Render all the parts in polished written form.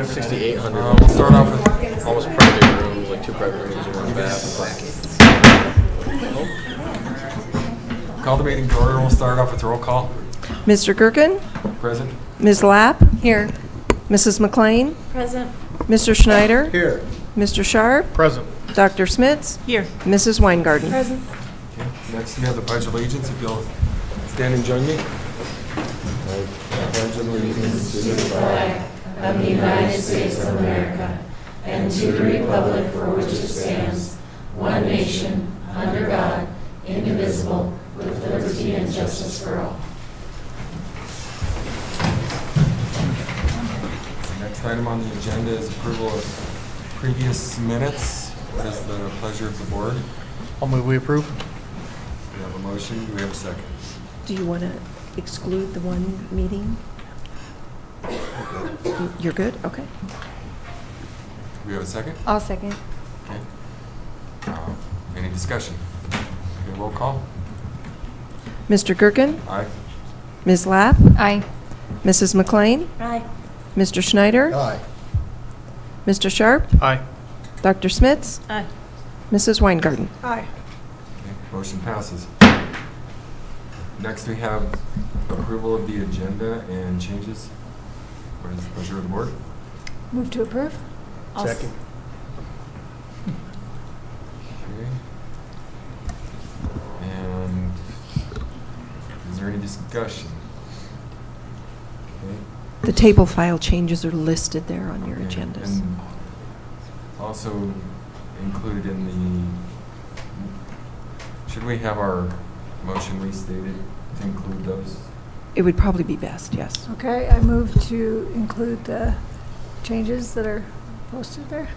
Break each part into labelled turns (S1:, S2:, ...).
S1: 6,800.
S2: We'll start off with
S1: Almost private rooms, like 2 private rooms and 1 bath.
S2: call the meeting to order. We'll start off with roll call.
S3: Mr. Gerken,
S2: Present.
S3: Ms. Lapp. Here. Mrs. McLean,
S4: Present.
S3: Mr. Schneider,
S1: Here.
S3: Mr. Sharp,
S1: Present.
S3: Dr. Smits,
S4: Here.
S3: Mrs. Weingarten.
S4: Present.
S2: Okay. Next, we have the Pledge of Allegiance. If you'll stand and join me. Pledge of Allegiance to the flag
S5: of the United States of America and to the republic for which it stands, one nation, under God, indivisible, with liberty and justice for all.
S2: The next item on the agenda is approval of previous minutes. What is the pleasure of the board?
S1: I'll move we approve.
S2: We have a motion. Do we have a second?
S3: Do you want to exclude the one meeting? You're good? Okay.
S2: Do we have a second?
S4: I'll second.
S2: Okay. Any discussion? Okay, roll call.
S3: Mr. Gerken,
S2: Aye.
S3: Ms. Lapp,
S4: Aye.
S3: Mrs. McLean,
S4: Aye.
S3: Mr. Schneider,
S1: Aye.
S3: Mr. Sharp,
S1: Aye.
S3: Dr. Smits,
S4: Aye.
S3: Mrs. Weingarten.
S4: Aye.
S2: Okay, motion passes. Next, we have approval of the agenda and changes. What is the pleasure of the board?
S4: Move to approve?
S1: Second.
S2: Okay. And is there any discussion? Okay.
S3: The table file changes are listed there on your
S2: Okay,
S3: agendas.
S2: and also included in the, should we have our motion restated to include those?
S3: It would probably be best, yes.
S6: Okay, I move to include the changes that are posted there.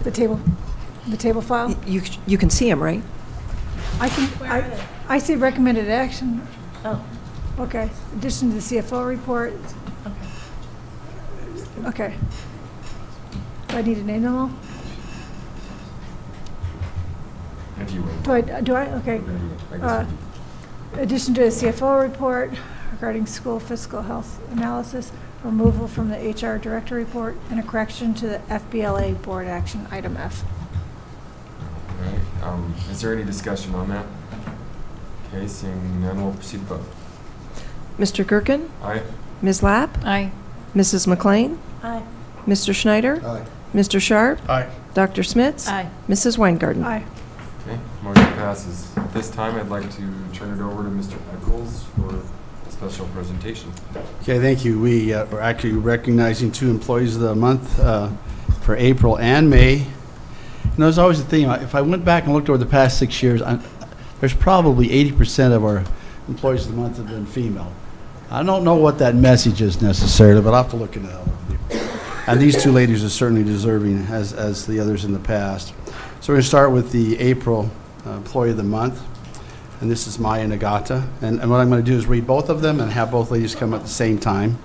S6: The table file.
S3: You can see them, right?
S6: I see recommended action.
S4: Oh.
S6: Okay, addition to the CFO report. Okay. Do I need to name them all?
S2: If you will.
S6: Do I? Okay.
S2: I guess
S6: Addition to the CFO report regarding school fiscal health analysis, removal from the HR director report, and a correction to the FBLA board action, item F.
S2: All right. Is there any discussion on that? Okay, seeing none, we'll proceed to vote.
S3: Mr. Gerken,
S2: Aye.
S3: Ms. Lapp,
S4: Aye.
S3: Mrs. McLean,
S4: Aye.
S3: Mr. Schneider,
S1: Aye.
S3: Mr. Sharp,
S1: Aye.
S3: Dr. Smits,
S4: Aye.
S3: Mrs. Weingarten.
S6: Aye.
S2: Okay, motion passes. At this time, I'd like to turn it over to Mr. Eccles for a special presentation.
S7: Okay, thank you. We are actually recognizing 2 employees of the month for April and May. And there's always a thing, if I went back and looked over the past 6 years, there's probably 80% of our employees of the month have been female. I don't know what that message is necessarily, but I'll have to look into that one. And these 2 ladies are certainly deserving as the others in the past. So we're going to start with the April Employee of the Month, and this is Maya Nagata. And what I'm going to do is read both of them and have both ladies come at the same time.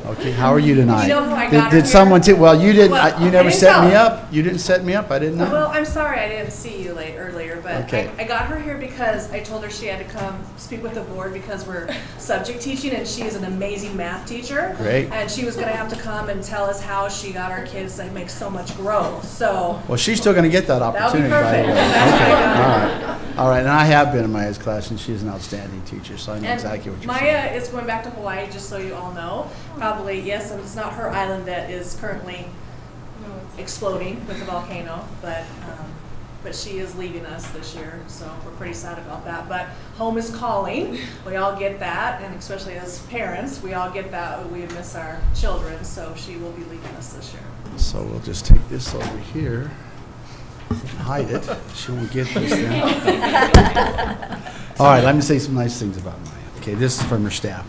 S7: Okay, how are you tonight?
S8: You know how I got her
S7: Did someone
S8: here?
S7: well, you didn't.
S8: Well,
S7: You
S8: I
S7: never
S8: didn't
S7: set
S8: tell
S7: me
S8: her.
S7: up. You didn't set me up. I didn't know.
S8: Well, I'm sorry I didn't see you earlier, but
S7: Okay.
S8: I got her here because I told her she had to come speak with the board because we're subject teaching and she is an amazing math teacher.
S7: Great.
S8: And she was going to have to come and tell us how she got our kids to make so much growth. So
S7: Well, she's still going to get that
S8: that'll be
S7: opportunity. By the
S8: perfect.
S7: way.
S8: That's why I
S7: Okay.
S8: got her.
S7: All right. And I have been in Maya's class, and she's an outstanding teacher, so I know
S8: And
S7: exactly what you're
S8: Maya
S7: saying.
S8: is going back to Hawaii, just so you all know. Probably, yes, and it's not her island that is currently exploding with the volcano, but she is leaving us this year, so we're pretty sad about that. But home is calling. We all get that, and especially as parents, we all get that. We miss our children, so she will be leaving us this year.
S7: So we'll just take this over here and hide it. She won't get this then. All right, let me say some nice things about Maya. Okay, this is from her staff.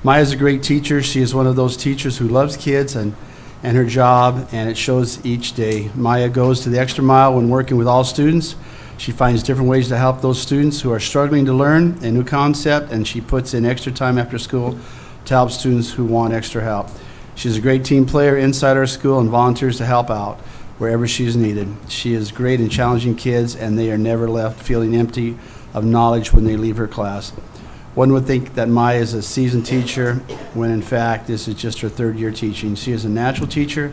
S7: Maya's a great teacher. She is one of those teachers who loves kids and her job, and it shows each day. Maya goes to the extra mile when working with all students. She finds different ways to help those students who are struggling to learn a new concept, and she puts in extra time after school to help students who want extra help. She's a great team player inside our school and volunteers to help out wherever she is needed. She is great in challenging kids, and they are never left feeling empty of knowledge when they leave her class. One would think that Maya is a seasoned teacher, when in fact, this is just her third year teaching. She is a natural teacher,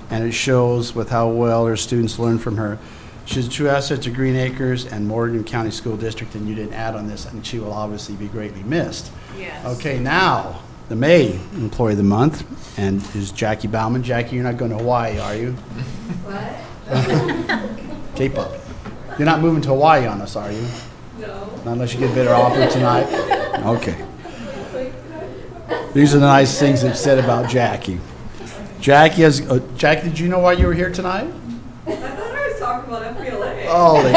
S7: and it shows with how well her students learn from her. She's a true asset to Green Acres and Morgan County School District, and you didn't add on this, and she will obviously be greatly missed.
S8: Yes.
S7: Okay, now, the May Employee of the Month, and is Jackie Bauman. Jackie, you're not going to Hawaii, are you?
S5: What?
S7: K-pop. You're not moving to Hawaii on us, are you?
S5: No.
S7: Not unless you get a better offer tonight? Okay. These are the nice things they've said about Jackie. Jackie, did you know why you were here tonight?
S5: I thought I was talking about FBLA.
S7: Oh, they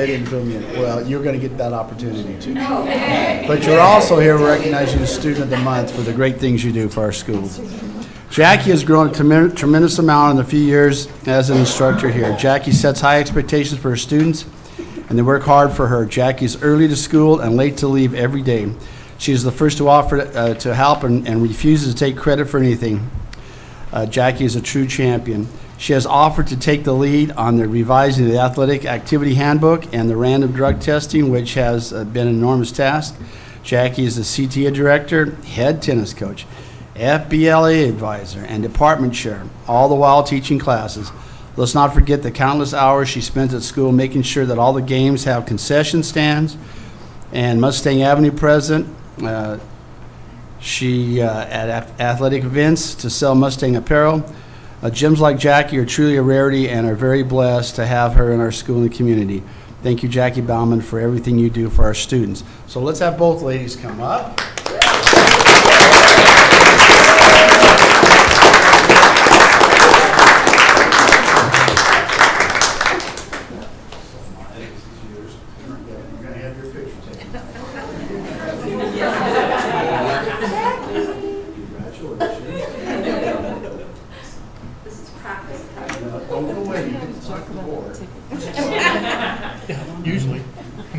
S7: didn't film you. Well, you're going to get that opportunity too. But you're also here recognizing the Student of the Month for the great things you do for our schools. Jackie has grown a tremendous amount in the few years as an instructor here. Jackie sets high expectations for her students, and they work hard for her. Jackie is early to school and late to leave every day. She is the first to offer to help and refuses to take credit for anything. Jackie is a true champion. She has offered to take the lead on the revising of the athletic activity handbook and the random drug testing, which has been an enormous task. Jackie is the CTA director, head tennis coach, FBLA advisor, and department chair, all the while teaching classes. Let's not forget the countless hours she spends at school making sure that all the games have concession stands and Mustang Avenue present. She at athletic events to sell Mustang apparel. Gyms like Jackie are truly a rarity and are very blessed to have her in our school and community. Thank you, Jackie Bauman, for everything you do for our students. So let's have both ladies come up.
S1: Usually,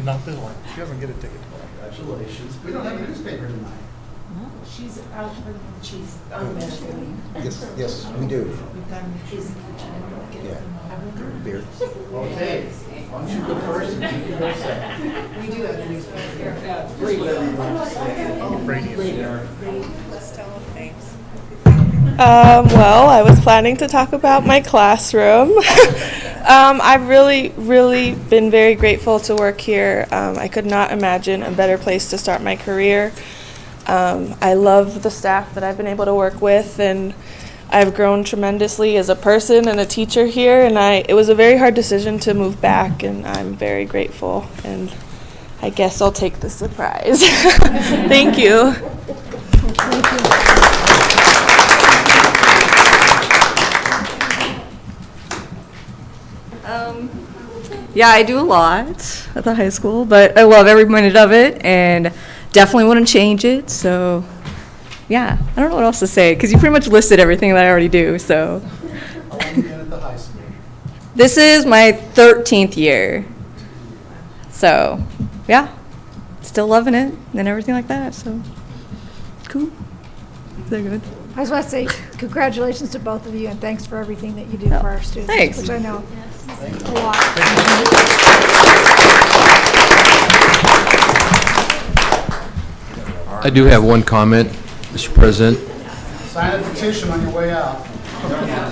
S1: not this one. She doesn't get a ticket.
S7: Congratulations. We don't have a newspaper tonight.
S5: She's out for, she's on medical leave.
S4: Yes, we do.
S5: Is,
S4: Yeah. Beer.
S7: Okay. Why don't you go first and you can go second?
S5: we do have a newspaper.
S8: Let's tell them thanks.
S9: Well, I was planning to talk about my classroom. I've really been very grateful to work here. I could not imagine a better place to start my career. I love the staff that I've been able to work with, and I've grown tremendously as a person and a teacher here, and it was a very hard decision to move back, and I'm very grateful, and I guess I'll take the surprise. Thank you.
S10: Yeah, I do a lot at the high school, but I love every minute of it and definitely wouldn't change it. So, yeah, I don't know what else to say because you pretty much listed everything that I already do. So,
S7: How long have you been at the high school?
S10: this is my 13th year. So, yeah, still loving it and everything like that. So, cool. So good.
S6: I just want to say congratulations to both of you, and thanks for everything that you do for our students.
S10: Thanks.
S6: Which I know a lot.
S1: I do have one comment, Mr. President.
S7: Sign a petition on your way out.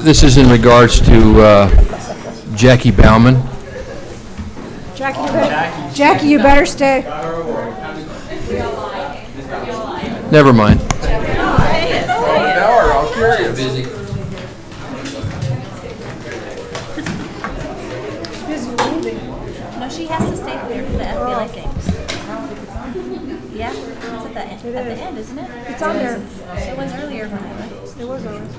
S1: This is in regards to Jackie Bauman.
S6: Jackie, you better stay.
S1: Never mind.
S2: Now we're all curious.
S11: No, she has to stay there for the FBLA games. Yeah, it's at the end, isn't it?
S6: It's on there.
S11: It was earlier when I went.
S6: It was always.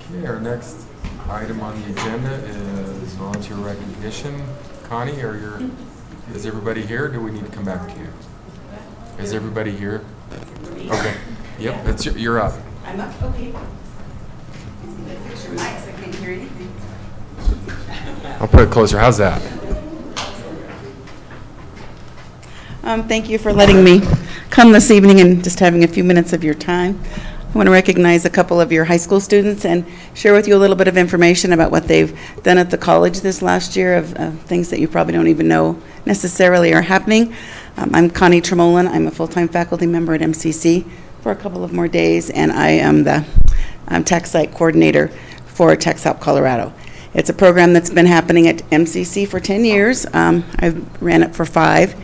S2: Okay, our next item on the agenda is volunteer recognition. Connie, is everybody here? Or do we need to come back to you? Is everybody here? Okay. Yep, you're up.
S5: I'm up, okay. Fix your mics, I can't hear anything.
S2: I'll put it closer. How's that?
S12: Thank you for letting me come this evening and just having a few minutes of your time. I want to recognize a couple of your high school students and share with you a little bit of information about what they've done at the college this last year of things that you probably don't even know necessarily are happening. I'm Connie Tremolin. I'm a full-time faculty member at MCC for a couple of more days, and I am the Tech Site Coordinator for TexHelp Colorado. It's a program that's been happening at MCC for 10 years. I've ran it for 5.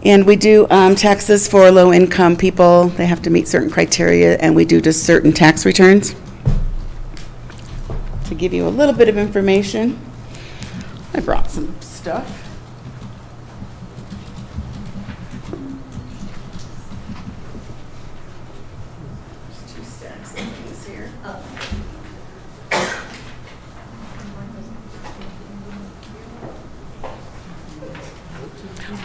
S12: And we do taxes for low-income people. They have to meet certain criteria, and we do just certain tax returns. To give you a little bit of information, I brought some stuff. There's 2 stacks of things here.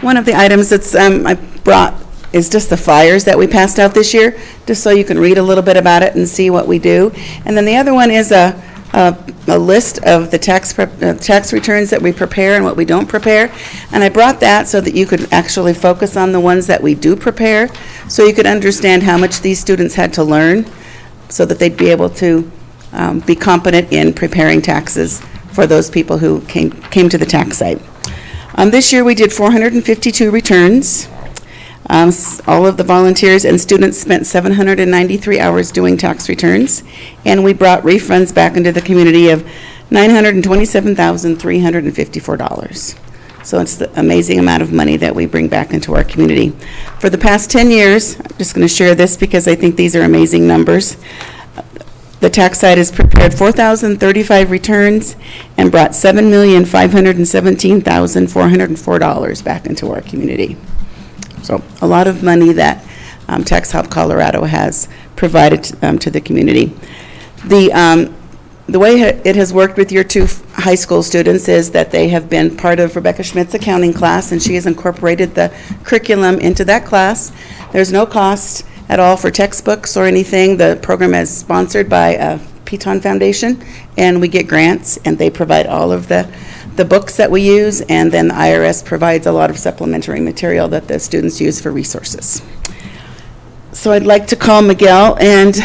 S12: One of the items that's I brought is just the flyers that we passed out this year, just so you can read a little bit about it and see what we do. And then the other one is a list of the tax returns that we prepare and what we don't prepare. And I brought that so that you could actually focus on the ones that we do prepare, so you could understand how much these students had to learn, so that they'd be able to be competent in preparing taxes for those people who came to the tax site. This year we did 452 returns. All of the volunteers and students spent 793 hours doing tax returns, and we brought refunds back into the community of $927,354. So it's the amazing amount of money that we bring back into our community. For the past 10 years, I'm just going to share this because I think these are amazing numbers. The tax site has prepared 4,035 returns and brought $7,517,404 back into our community. So a lot of money that TexHelp Colorado has provided to the community. The way it has worked with your 2 high school students is that they have been part of Rebecca Schmidt's accounting class, and she has incorporated the curriculum into that class. There's no cost at all for textbooks or anything. The program is sponsored by Piton Foundation, and we get grants, and they provide all of the books that we use, and then the IRS provides a lot of supplementary material that the students use for resources. So I'd like to call Miguel and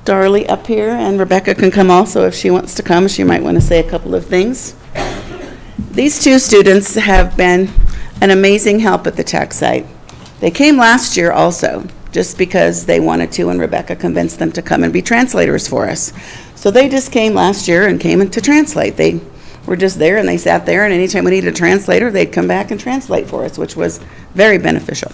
S12: Darlie up here, and Rebecca can come also if she wants to come. She might want to say a couple of things. These 2 students have been an amazing help at the tax site. They came last year also, just because they wanted to, and Rebecca convinced them to come and be translators for us. So they just came last year and came in to translate. They were just there, and they sat there, and anytime we needed a translator, they'd come back and translate for us, which was very beneficial.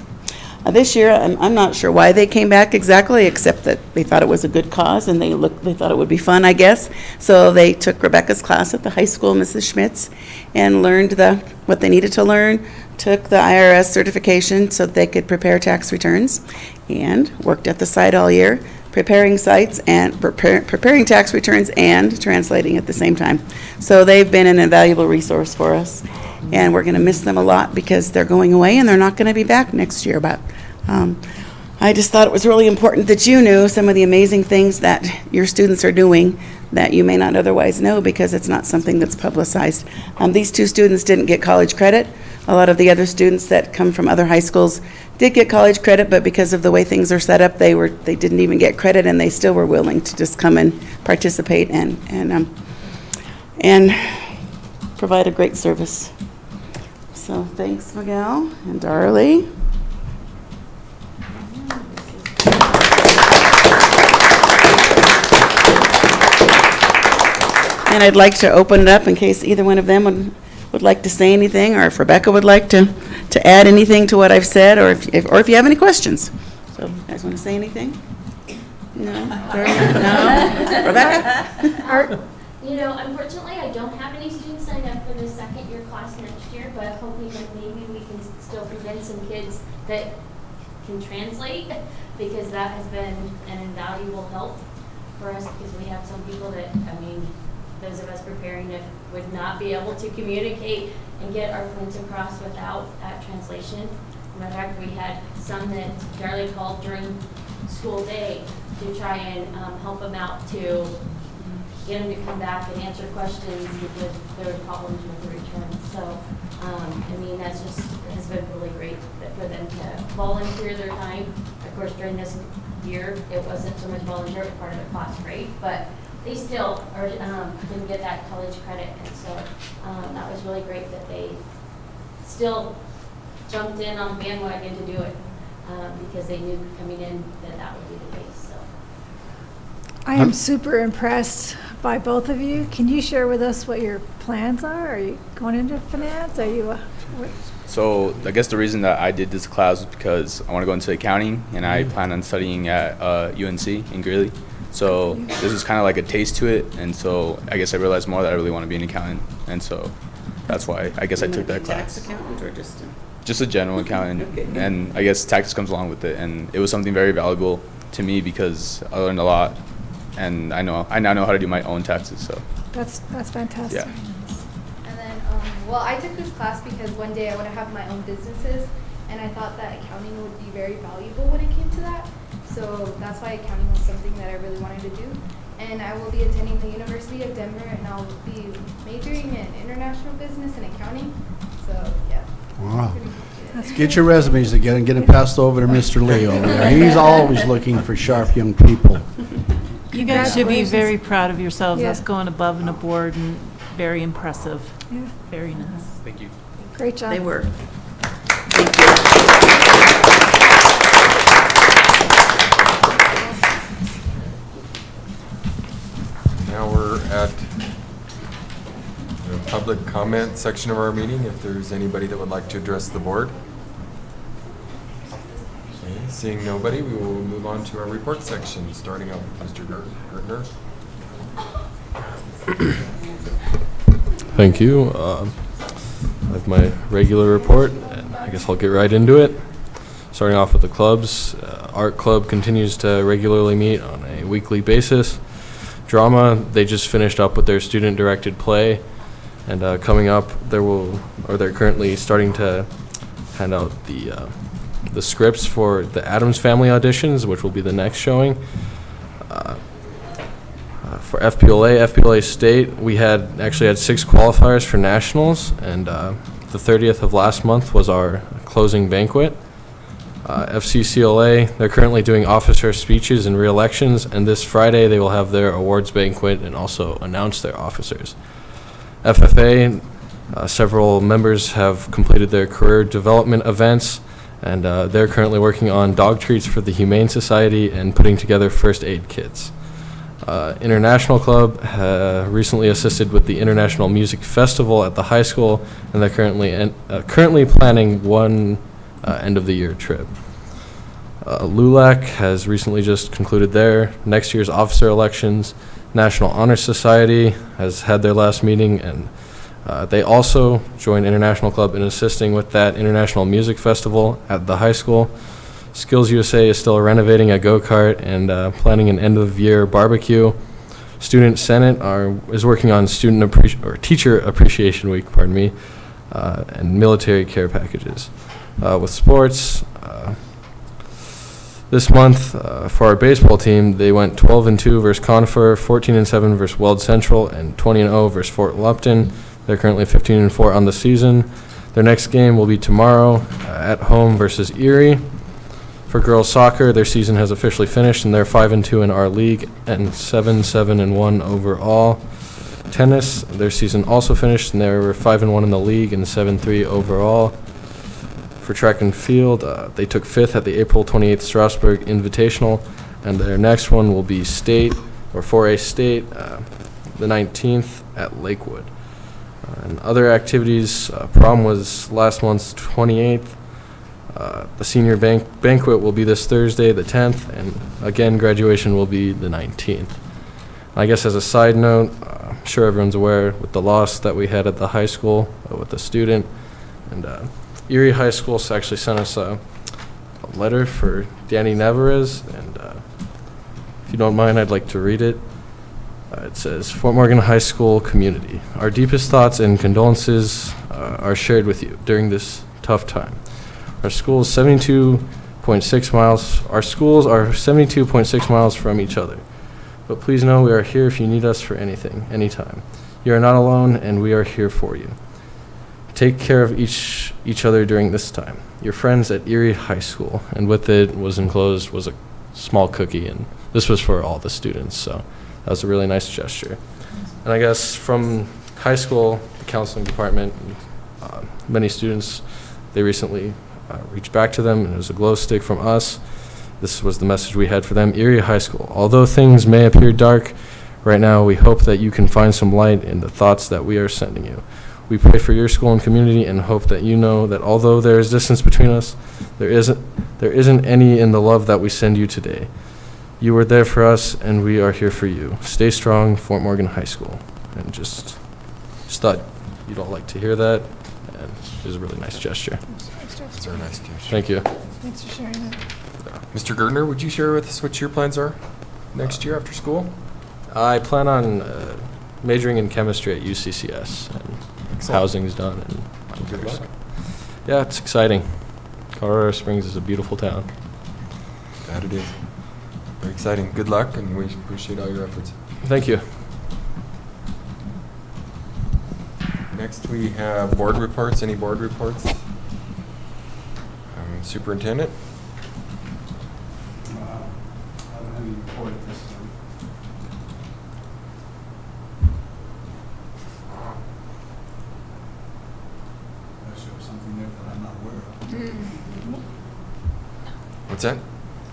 S12: This year, I'm not sure why they came back exactly, except that they thought it was a good cause, and they thought it would be fun, I guess. So they took Rebecca's class at the high school, Mrs. Schmidt's, and learned what they needed to learn, took the IRS certification so that they could prepare tax returns, and worked at the site all year, preparing sites and preparing tax returns and translating at the same time. So they've been an invaluable resource for us, and we're going to miss them a lot because they're going away and they're not going to be back next year. But I just thought it was really important that you knew some of the amazing things that your students are doing that you may not otherwise know because it's not something that's publicized. These 2 students didn't get college credit. A lot of the other students that come from other high schools did get college credit, but because of the way things are set up, they didn't even get credit, and they still were willing to just come and participate and provide a great service. So thanks, Miguel and Darlie. And I'd like to open it up in case either one of them would like to say anything, or if Rebecca would like to add anything to what I've said, or if you have any questions. So, you guys want to say anything? No? No? Rebecca?
S5: You know, unfortunately, I don't have any students signed up for the second year class next year, but hoping that maybe we can still present some kids that can translate, because that has been an invaluable help for us, because we have some people that, those of us preparing it would not be able to communicate and get our points across without that translation. Matter of fact, we had some that Darlie called during school day to try and help them out to get them to come back and answer questions because there were problems with the return. So, I mean, that's just, has been really great for them to volunteer their time. Of course, during this year, it wasn't so much volunteer, it was part of the class rate, but they still are, didn't get that college credit. And so that was really great that they still jumped in on the bandwagon to do it because they knew coming in that that would be the case. So.
S6: I am super impressed by both of you. Can you share with us what your plans are? Are you going into finance? Are you?
S13: So I guess the reason that I did this class was because I want to go into accounting, and I plan on studying at UNC in Greeley. So this is kind of like a taste to it, and so I guess I realized more that I really want to be an accountant, and so that's why I guess I took that class.
S12: Tax accountant or
S13: Just a general accountant,
S12: Okay.
S13: and I guess tax comes along with it, and it was something very valuable to me because I learned a lot, and I now know how to do my own taxes. So
S6: That's fantastic.
S13: yeah.
S14: And then, well, I took this class because one day I want to have my own businesses, and I thought that accounting would be very valuable when it came to that. So that's why accounting was something that I really wanted to do. And I will be attending the University of Denver, and I'll be majoring in international business and accounting. So, yeah.
S7: Wow. Get your resumes together and get them passed over to Mr. Lee over there. He's always looking for sharp young people.
S15: You guys should be
S6: Congratulations.
S15: very proud of yourselves.
S6: Yeah.
S15: That's going above and aboard and very impressive.
S6: Yeah.
S15: Very nice.
S13: Thank you.
S6: Great job.
S12: They were.
S2: Now we're at the public comment section of our meeting, if there's anybody that would like to address the board. Okay, seeing nobody, we will move on to our report section, starting off with Mr. Gertner.
S16: Thank you. I have my regular report, and I guess I'll get right into it. Starting off with the clubs, Art Club continues to regularly meet on a weekly basis. Drama, they just finished up with their student-directed play, and coming up, they're currently starting to hand out the scripts for the Addams Family auditions, which will be the next showing. For FPLA State, we actually had 6 qualifiers for nationals, and the 30th of last month was our closing banquet. FCCLA, they're currently doing officer speeches and re-elections, and this Friday they will have their awards banquet and also announce their officers. FFA, several members have completed their career development events, and they're currently working on dog treats for the Humane Society and putting together first aid kits. International Club recently assisted with the International Music Festival at the high school, and they're currently planning one end of the year trip. LULAC has recently just concluded their next year's officer elections. National Honor Society has had their last meeting, and they also joined International Club in assisting with that International Music Festival at the high school. Skills USA is still renovating a go-kart and planning an end-of-year barbecue. Student Senate is working on Teacher Appreciation Week, and military care packages. With sports, this month for our baseball team, they went 12-2 versus Conifer, 14-7 versus Weld Central, and 20-0 versus Fort Lupton. They're currently 15-4 on the season. Their next game will be tomorrow at home versus Erie. For girls soccer, their season has officially finished, and they're 5-2 in our league and 7-1 overall. Tennis, their season also finished, and they were 5-1 in the league and 7-3 overall. For track and field, they took 5th at the April 28th Strasburg Invitational, and their next one will be state, or 4A state, the 19th at Lakewood. And other activities, prom was last month's 28th. The senior banquet will be this Thursday, the 10th, and again, graduation will be the 19th. I guess as a side note, I'm sure everyone's aware with the loss that we had at the high school with the student, and Erie High School actually sent us a letter for Danny Navarez, and if you don't mind, I'd like to read it. It says, Fort Morgan High School community, our deepest thoughts and condolences are shared with you during this tough time. Our schools are 72.6 miles from each other, but please know we are here if you need us for anything, anytime. You are not alone, and we are here for you. Take care of each other during this time. Your friends at Erie High School, and with it was enclosed was a small cookie, and this was for all the students, so that was a really nice gesture. And I guess from high school, the counseling department, many students, they recently reached back to them, and it was a glow stick from us. This was the message we had for them. Erie High School, although things may appear dark right now, we hope that you can find some light in the thoughts that we are sending you. We pray for your school and community and hope that you know that although there is distance between us, there isn't any in the love that we send you today. You were there for us, and we are here for you. Stay strong, Fort Morgan High School. And just thought you'd all like to hear that, and it was a really nice gesture.
S2: It's very nice gesture.
S16: Thank you.
S6: Thanks for sharing that.
S2: Mr. Gertner, would you share with us what your plans are next year after school?
S16: I plan on majoring in chemistry at UCCS, and
S2: Excellent.
S16: housing's done. And
S2: Good luck.
S16: yeah, it's exciting. Colorado Springs is a beautiful town.
S2: That it is. Very exciting. Good luck, and we appreciate all your efforts.
S16: Thank you.
S2: Next, we have board reports. Any board reports? Superintendent?
S7: Something there that I'm not aware of.
S2: What's that?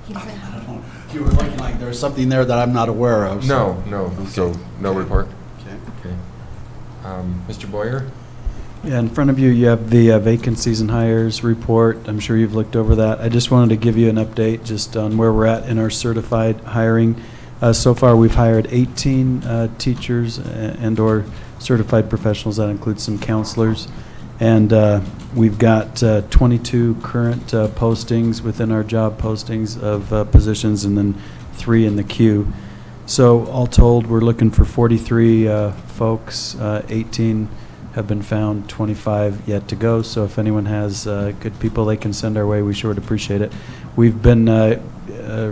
S7: I don't know. You were looking like there's something there that I'm not aware of. so-
S2: No.
S7: Okay.
S2: So, no report.
S7: Okay.
S2: Okay. Mr. Boyer?
S17: Yeah, in front of you, you have the vacancies and hires report. I'm sure you've looked over that. I just wanted to give you an update just on where we're at in our certified hiring. So far, we've hired 18 teachers and/or certified professionals. That includes some counselors. And we've got 22 current postings within our job postings of positions, and then 3 in the queue. So all told, we're looking for 43 folks. 18 have been found, 25 yet to go. So if anyone has good people they can send our way, we sure would appreciate it. We've been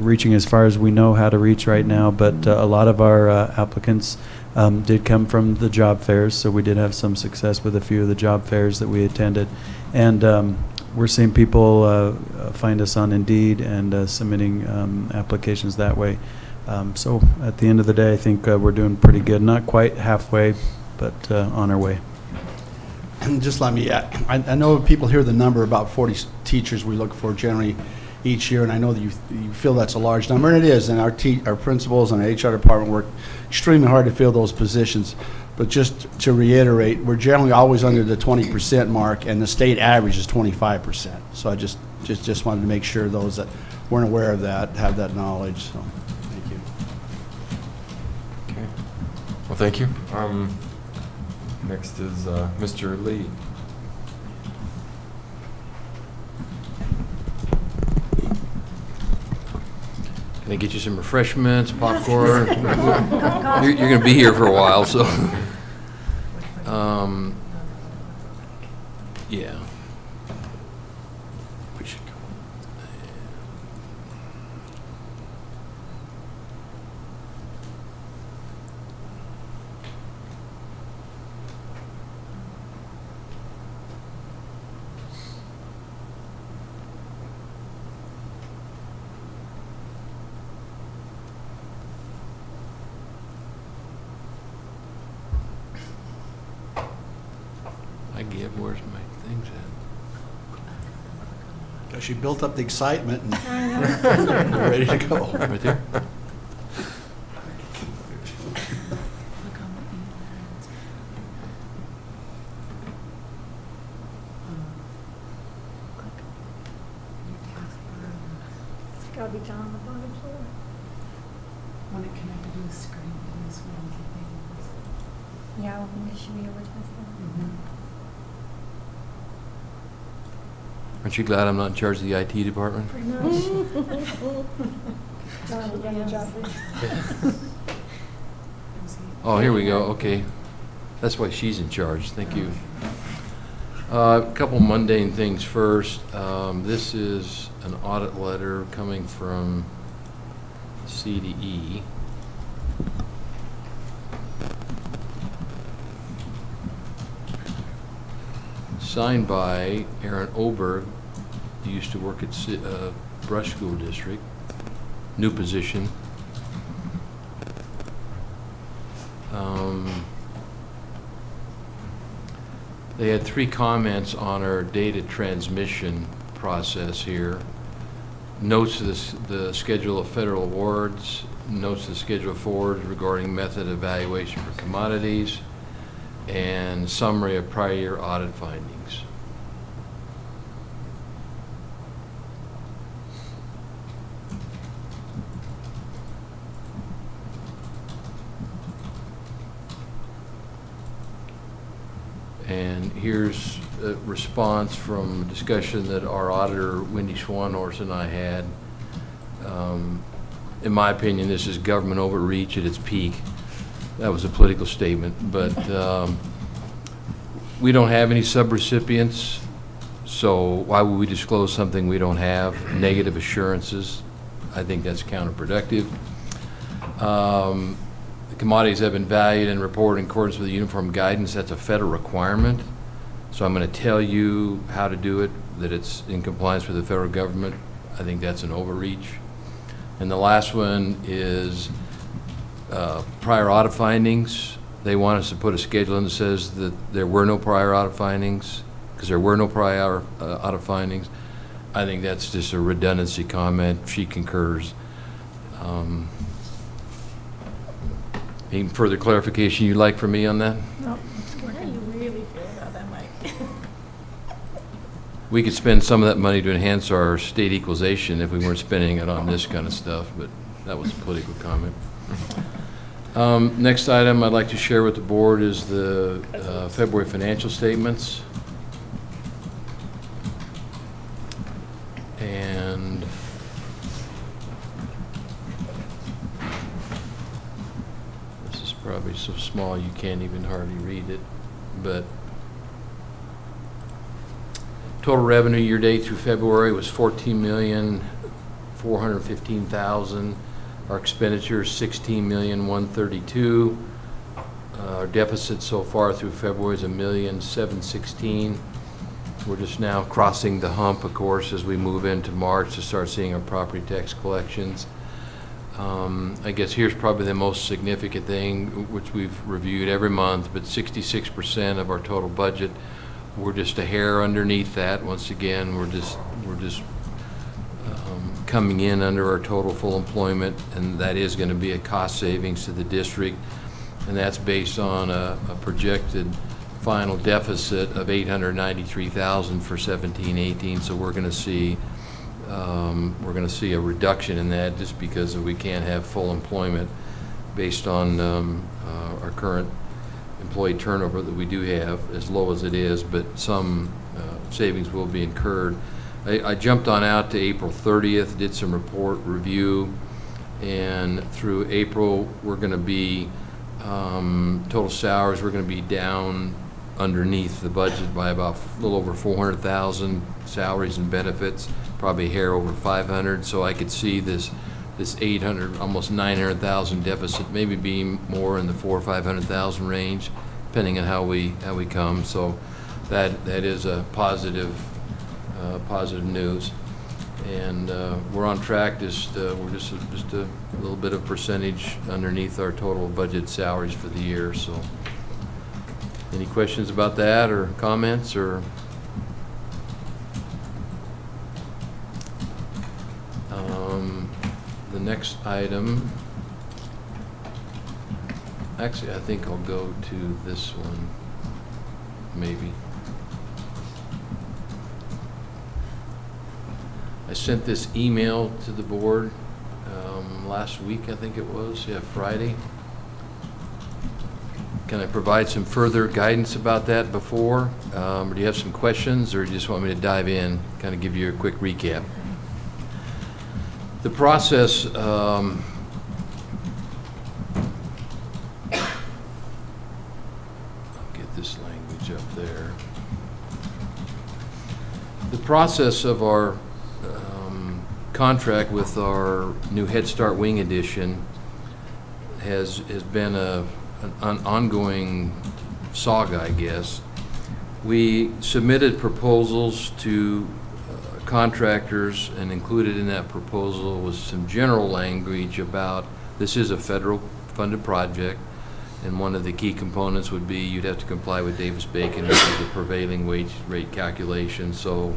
S17: reaching as far as we know how to reach right now, but a lot of our applicants did come from the job fairs, so we did have some success with a few of the job fairs that we attended. And we're seeing people find us on Indeed and submitting applications that way. So at the end of the day, I think we're doing pretty good. Not quite halfway, but on our way.
S7: And just let me, I know people hear the number, about 40 teachers we look for generally each year, and I know that you feel that's a large number, and it is, and our principals and our HR department work extremely hard to fill those positions. But just to reiterate, we're generally always under the 20% mark, and the state average is 25%. So I just wanted to make sure those that weren't aware of that have that knowledge, so thank you.
S2: Okay. Well, thank you. Next is Mr. Lee.
S1: Can I get you some refreshments, popcorn? You're going to be here for a while, so. Yeah. We should go. I give, where's my things at?
S7: Because you built up the excitement and we're ready to go.
S1: Right there?
S6: It's got to be down on the bottom floor.
S15: When it connected to the screen, it was one of the things.
S11: Yeah, I don't think it should be over tested.
S1: Aren't you glad I'm not in charge of the IT department?
S6: Pretty much. John, we're gonna job.
S1: Oh, here we go, okay. That's why she's in charge, thank you. A couple mundane things first. This is an audit letter coming from CDE. signed by Aaron Oberg, who used to work at Brush School District, new position. They had 3 comments on our data transmission process here. Notes to the schedule of federal awards, notes to the schedule of forwards regarding method evaluation for commodities, and summary of prior year audit findings. And here's a response from a discussion that our auditor, Wendy Schwanhorst, and I had. In my opinion, this is government overreach at its peak. That was a political statement, but we don't have any subrecipients, so why would we disclose something we don't have? Negative assurances, I think that's counterproductive. The commodities have been valued and reported in accordance with the uniform guidance. That's a federal requirement. So I'm going to tell you how to do it, that it's in compliance with the federal government. I think that's an overreach. And the last one is prior audit findings. They want us to put a schedule in that says that there were no prior audit findings, because there were no prior audit findings. I think that's just a redundancy comment. She concurs. Any further clarification you'd like from me on that?
S6: No.
S11: How do you really feel about that, Mike?
S1: We could spend some of that money to enhance our state equalization if we weren't spending it on this kind of stuff, but that was a political comment. Next item I'd like to share with the board is the February financial statements. And this is probably so small you can't even hardly read it, but total revenue year-to-date through February was $14,415,000. Our expenditures, $16,132,000. Our deficit so far through February is $1,716,000. We're just now crossing the hump, of course, as we move into March to start seeing our property tax collections. I guess here's probably the most significant thing, which we've reviewed every month, but 66% of our total budget. We're just a hair underneath that. Once again, we're just coming in under our total full employment, and that is going to be a cost savings to the district, and that's based on a projected final deficit of $893,000 for 17-18. So we're going to see a reduction in that just because we can't have full employment based on our current employee turnover that we do have, as low as it is, but some savings will be incurred. I jumped on out to April 30th, did some report review, and through April, we're going to be, total salaries, we're going to be down underneath the budget by about a little over 400,000, salaries and benefits, probably a hair over 500, so I could see this 800, almost 900,000 deficit, maybe being more in the 400,000 or 500,000 range, depending on how we come. So that is a positive news, and we're on track. We're just a little bit of percentage underneath our total budget salaries for the year. So, any questions about that or comments or? The next item, actually, I think I'll go to this one, maybe. I sent this email to the board last week, I think it was, Friday. Can I provide some further guidance about that before? Or do you have some questions, or do you just want me to dive in, kind of give you a quick recap? The process, I'll get this language up there. The process of our contract with our new Head Start Wing Edition has been an ongoing saga, I guess. We submitted proposals to contractors, and included in that proposal was some general language about this is a federal funded project, and one of the key components would be you'd have to comply with Davis-Bacon, which is the prevailing wage rate calculation. So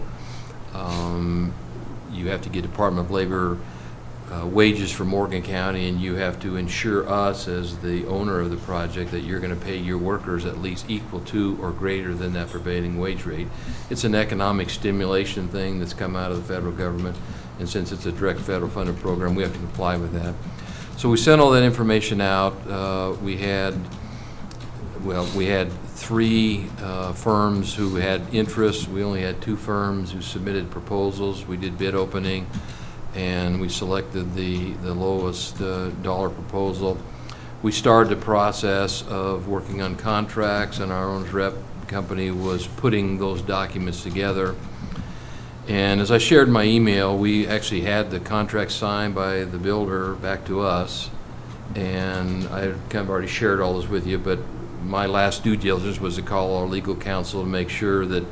S1: you have to get Department of Labor wages for Morgan County, and you have to ensure us as the owner of the project that you're going to pay your workers at least equal to or greater than that prevailing wage rate. It's an economic stimulation thing that's come out of the federal government, and since it's a direct federal funded program, we have to comply with that. So we sent all that information out. We had 3 firms who had interest. We only had 2 firms who submitted proposals. We did bid opening, and we selected the lowest dollar proposal. We started the process of working on contracts, and our owner's rep company was putting those documents together. And as I shared in my email, we actually had the contract signed by the builder back to us, and I kind of already shared all this with you, but my last due diligence was to call our legal counsel to make sure that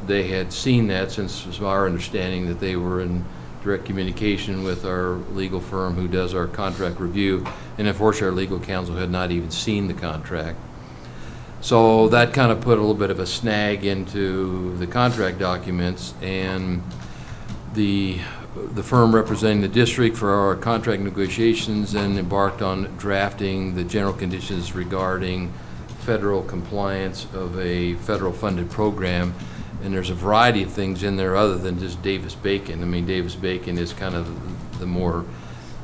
S1: they had seen that, since it was our understanding that they were in direct communication with our legal firm who does our contract review, and unfortunately our legal counsel had not even seen the contract. So that kind of put a little bit of a snag into the contract documents, and the firm representing the district for our contract negotiations then embarked on drafting the general conditions regarding federal compliance of a federal funded program. And there's a variety of things in there other than just Davis-Bacon. I mean, Davis-Bacon is kind of the more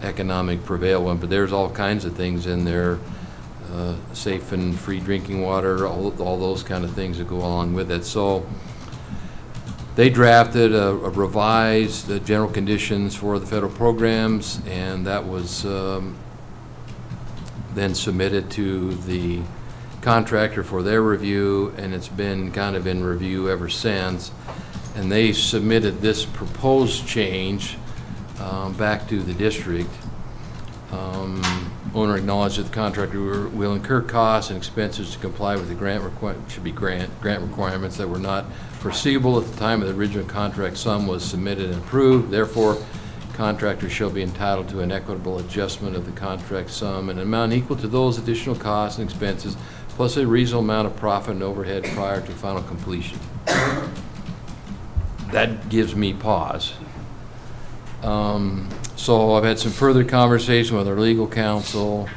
S1: economic prevail one, but there's all kinds of things in there, safe and free drinking water, all those kind of things that go along with it. So they drafted a revised general conditions for the federal programs, and that was then submitted to the contractor for their review, and it's been kind of in review ever since. And they submitted this proposed change back to the district. Owner acknowledged that the contractor will incur costs and expenses to comply with the grant requirements that were not foreseeable at the time of the original contract sum was submitted and approved. Therefore, contractor shall be entitled to an equitable adjustment of the contract sum and an amount equal to those additional costs and expenses, plus a reasonable amount of profit and overhead prior to final completion. That gives me pause. So I've had some further conversation with our legal counsel,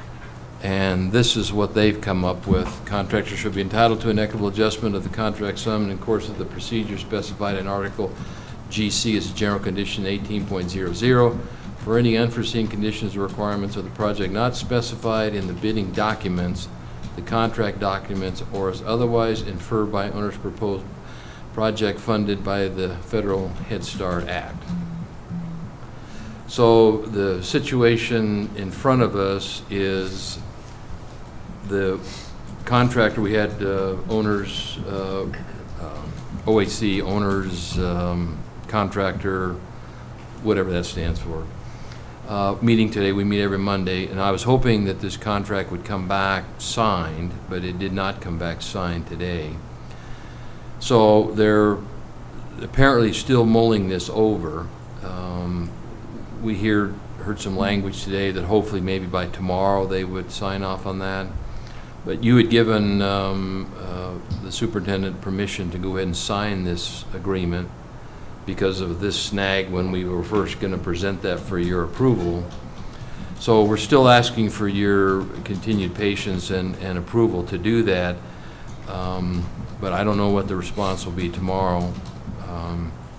S1: and this is what they've come up with. Contractor should be entitled to an equitable adjustment of the contract sum in the course of the procedure specified in Article GC as general condition 18.00 for any unforeseen conditions or requirements of the project not specified in the bidding documents, the contract documents, or as otherwise inferred by owner's proposed project funded by the Federal Head Start Act. So the situation in front of us is the contractor, we had owners, OAC, owners, contractor, whatever that stands for, meeting today. We meet every Monday, and I was hoping that this contract would come back signed, but it did not come back signed today. So they're apparently still mulling this over. We heard some language today that hopefully maybe by tomorrow they would sign off on that. But you had given the superintendent permission to go ahead and sign this agreement because of this snag when we were first going to present that for your approval. So we're still asking for your continued patience and approval to do that. But I don't know what the response will be tomorrow.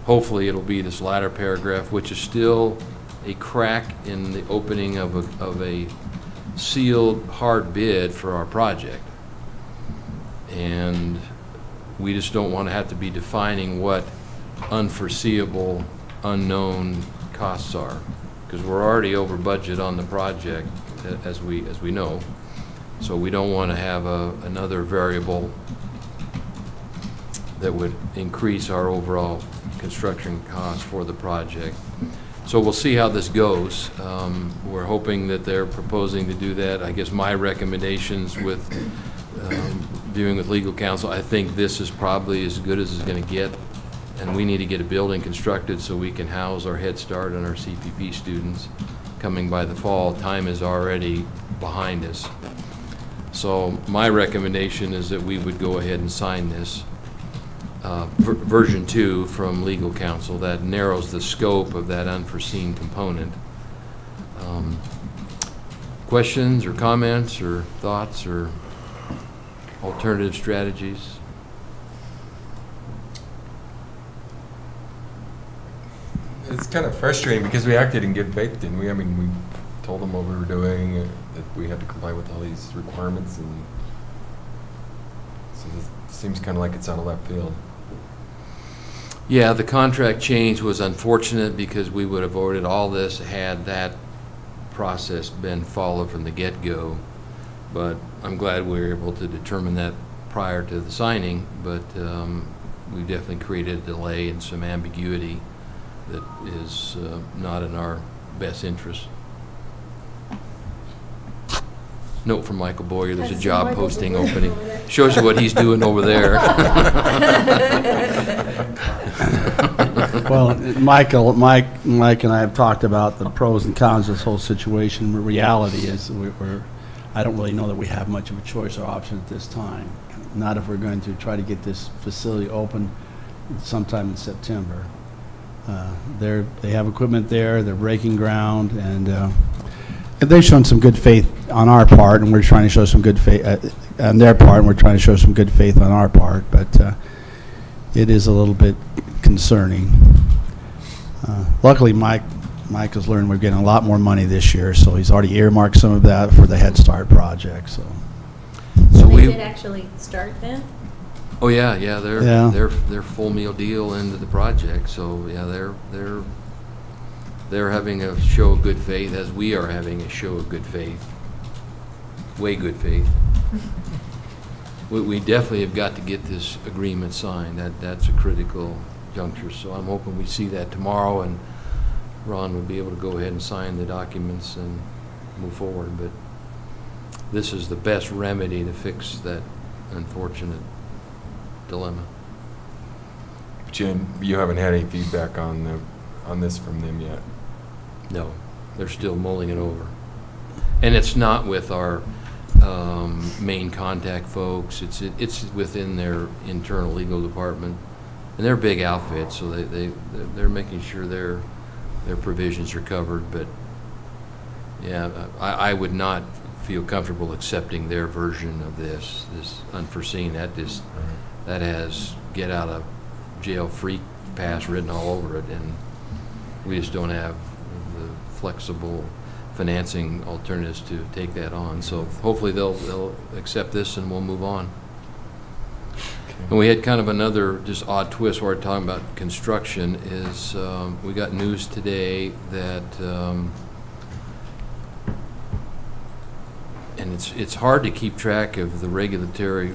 S1: Hopefully it'll be this latter paragraph, which is still a crack in the opening of a sealed hard bid for our project. And we just don't want to have to be defining what unforeseeable, unknown costs are, because we're already over budget on the project, as we know. So we don't want to have another variable that would increase our overall construction costs for the project. So we'll see how this goes. We're hoping that they're proposing to do that. I guess my recommendations with viewing with legal counsel, I think this is probably as good as it's going to get, and we need to get a building constructed so we can house our Head Start and our CPP students coming by the fall. Time is already behind us. So my recommendation is that we would go ahead and sign this. Version 2 from legal counsel that narrows the scope of that unforeseen component. Questions or comments or thoughts or alternative strategies?
S2: It's kind of frustrating because we acted in good faith, didn't we? I mean, we told them what we were doing, that we had to comply with all these requirements, and so this seems kind of like it's out of left field.
S1: Yeah, the contract change was unfortunate because we would have avoided all this had that process been followed from the get-go. But I'm glad we were able to determine that prior to the signing, but we definitely created a delay and some ambiguity that is not in our best interest. Note from Michael Boyer, there's a job posting opening. Shows you what he's doing over there.
S7: Well, Mike and I have talked about the pros and cons of this whole situation. The reality is I don't really know that we have much of a choice or option at this time. Not if we're going to try to get this facility open sometime in September. They have equipment there, they're breaking ground, and they've shown some good faith on our part, and we're trying to show some good faith on their part, and we're trying to show some good faith on our part, but it is a little bit concerning. Luckily, Mike has learned we're getting a lot more money this year, so he's already earmarked some of that for the Head Start project. So
S11: they did actually start then?
S1: Oh yeah, they're full meal deal into the project. So yeah, they're having a show of good faith as we are having a show of good faith. Way good faith. We definitely have got to get this agreement signed. That's a critical juncture. So I'm hoping we see that tomorrow, and Ron will be able to go ahead and sign the documents and move forward. But this is the best remedy to fix that unfortunate dilemma.
S2: But you haven't had any feedback on this from them yet?
S1: No, they're still mulling it over. And it's not with our main contact folks. It's within their internal legal department, and they're a big outfit, so they're making sure their provisions are covered. But yeah, I would not feel comfortable accepting their version of this unforeseen. That has get out of jail free pass written all over it, and we just don't have the flexible financing alternatives to take that on. So hopefully they'll accept this and we'll move on. Okay. And we had kind of another just odd twist where we're talking about construction is we got news today that and it's hard to keep track of the regulatory.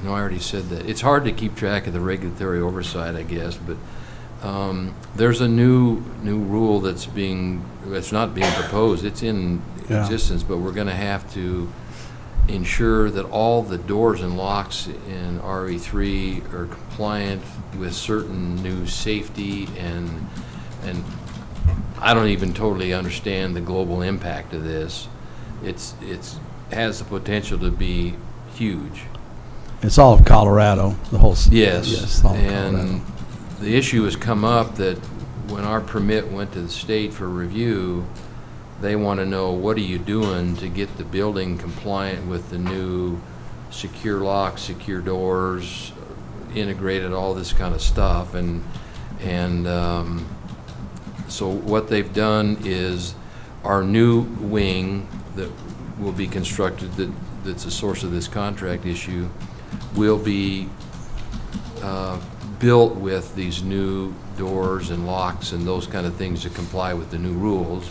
S1: No, I already said that. It's hard to keep track of the regulatory oversight, I guess, but there's a new rule that's not being proposed. It's in existence, but we're going to have to ensure that all the doors and locks in RE3 are compliant with certain new safety and I don't even totally understand the global impact of this. It's has the potential to be huge.
S7: it's all of Colorado, the whole.
S1: Yes,
S7: all of
S1: and
S7: Colorado.
S1: the issue has come up that when our permit went to the state for review, they want to know, what are you doing to get the building compliant with the new secure locks, secure doors, integrated, all this kind of stuff, and so what they've done is our new wing that will be constructed, that's the source of this contract issue, will be built with these new doors and locks and those kind of things to comply with the new rules.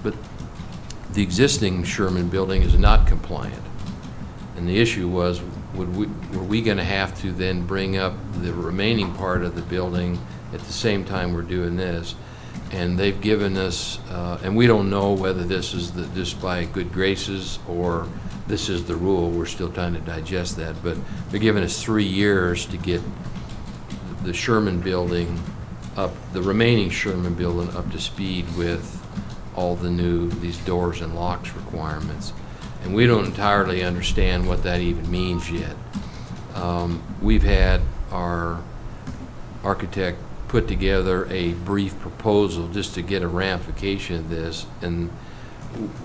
S1: But the existing Sherman building is not compliant. And the issue was, were we going to have to then bring up the remaining part of the building at the same time we're doing this? And they've given us, and we don't know whether this is just by good graces or this is the rule. We're still trying to digest that, but they're giving us 3 years to get the Sherman building up, the remaining Sherman building up to speed with all the new, these doors and locks requirements. And we don't entirely understand what that even means yet. We've had our architect put together a brief proposal just to get a ramification of this, and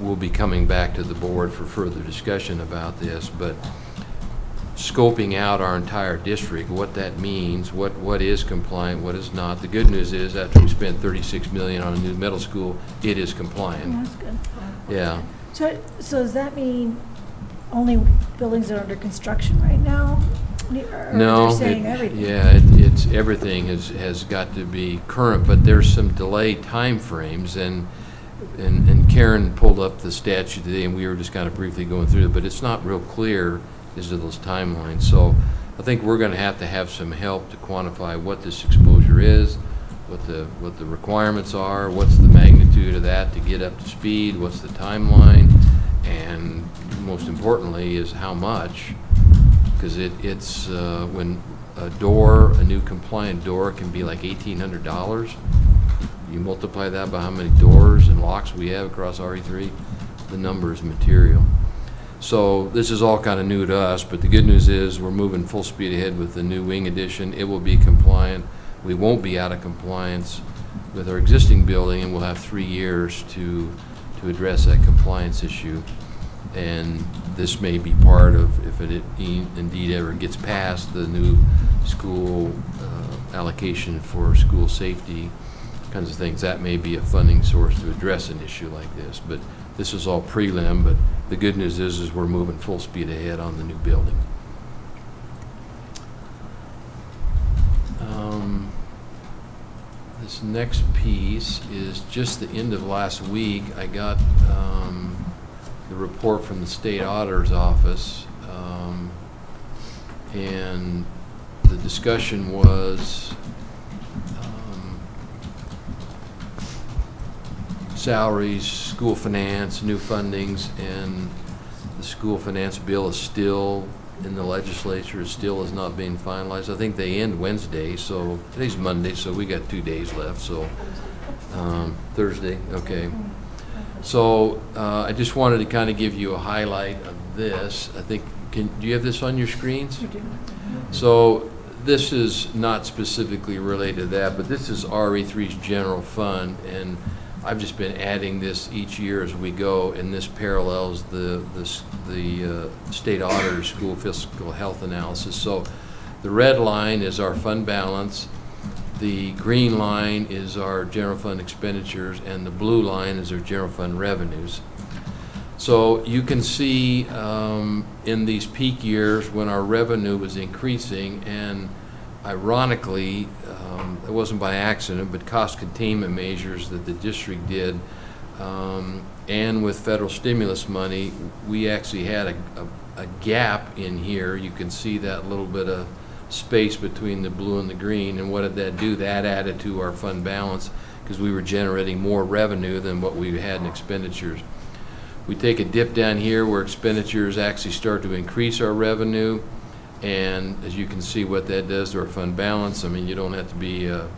S1: we'll be coming back to the board for further discussion about this, but scoping out our entire district, what that means, what is compliant, what is not. The good news is, after we spent $36 million on a new middle school, it is compliant.
S6: That's good.
S1: Yeah.
S6: So does that mean only buildings that are under construction right now? Or
S1: No,
S6: they're saying everything?
S1: it's everything has got to be current, but there's some delay timeframes, and Karen pulled up the statute today, and we were just kind of briefly going through it, but it's not real clear as to those timelines. So I think we're going to have some help to quantify what this exposure is, what the requirements are, what's the magnitude of that to get up to speed, what's the timeline, and most importantly is how much, because it's when a new compliant door can be like $1,800. You multiply that by how many doors and locks we have across RE3, the number is material. So this is all kind of new to us, but the good news is we're moving full speed ahead with the new wing addition. It will be compliant. We won't be out of compliance with our existing building, and we'll have 3 years to address that compliance issue. And this may be part of, if it indeed ever gets passed, the new school allocation for school safety kinds of things. That may be a funding source to address an issue like this. But this is all prelim, but the good news is we're moving full speed ahead on the new building. This next piece is just the end of last week. I got the report from the state auditor's office, and the discussion was salaries, school finance, new fundings, and the school finance bill is still in the legislature, still is not being finalized. I think they end Wednesday, so today's Monday, so we got 2 days left, so Thursday, okay. So I just wanted to kind of give you a highlight of this. I think, do you have this on your screens? So this is not specifically related to that, but this is RE3's general fund, and I've just been adding this each year as we go, and this parallels the state auditor school fiscal health analysis. So the red line is our fund balance, the green line is our general fund expenditures, and the blue line is our general fund revenues. So you can see in these peak years when our revenue was increasing, and ironically, it wasn't by accident, but cost containment measures that the district did, and with federal stimulus money, we actually had a gap in here. You can see that little bit of space between the blue and the green, and what did that do? That added to our fund balance because we were generating more revenue than what we had in expenditures. We take a dip down here where expenditures actually start to increase our revenue. And as you can see what that does to our fund balance, I mean, you don't have to be a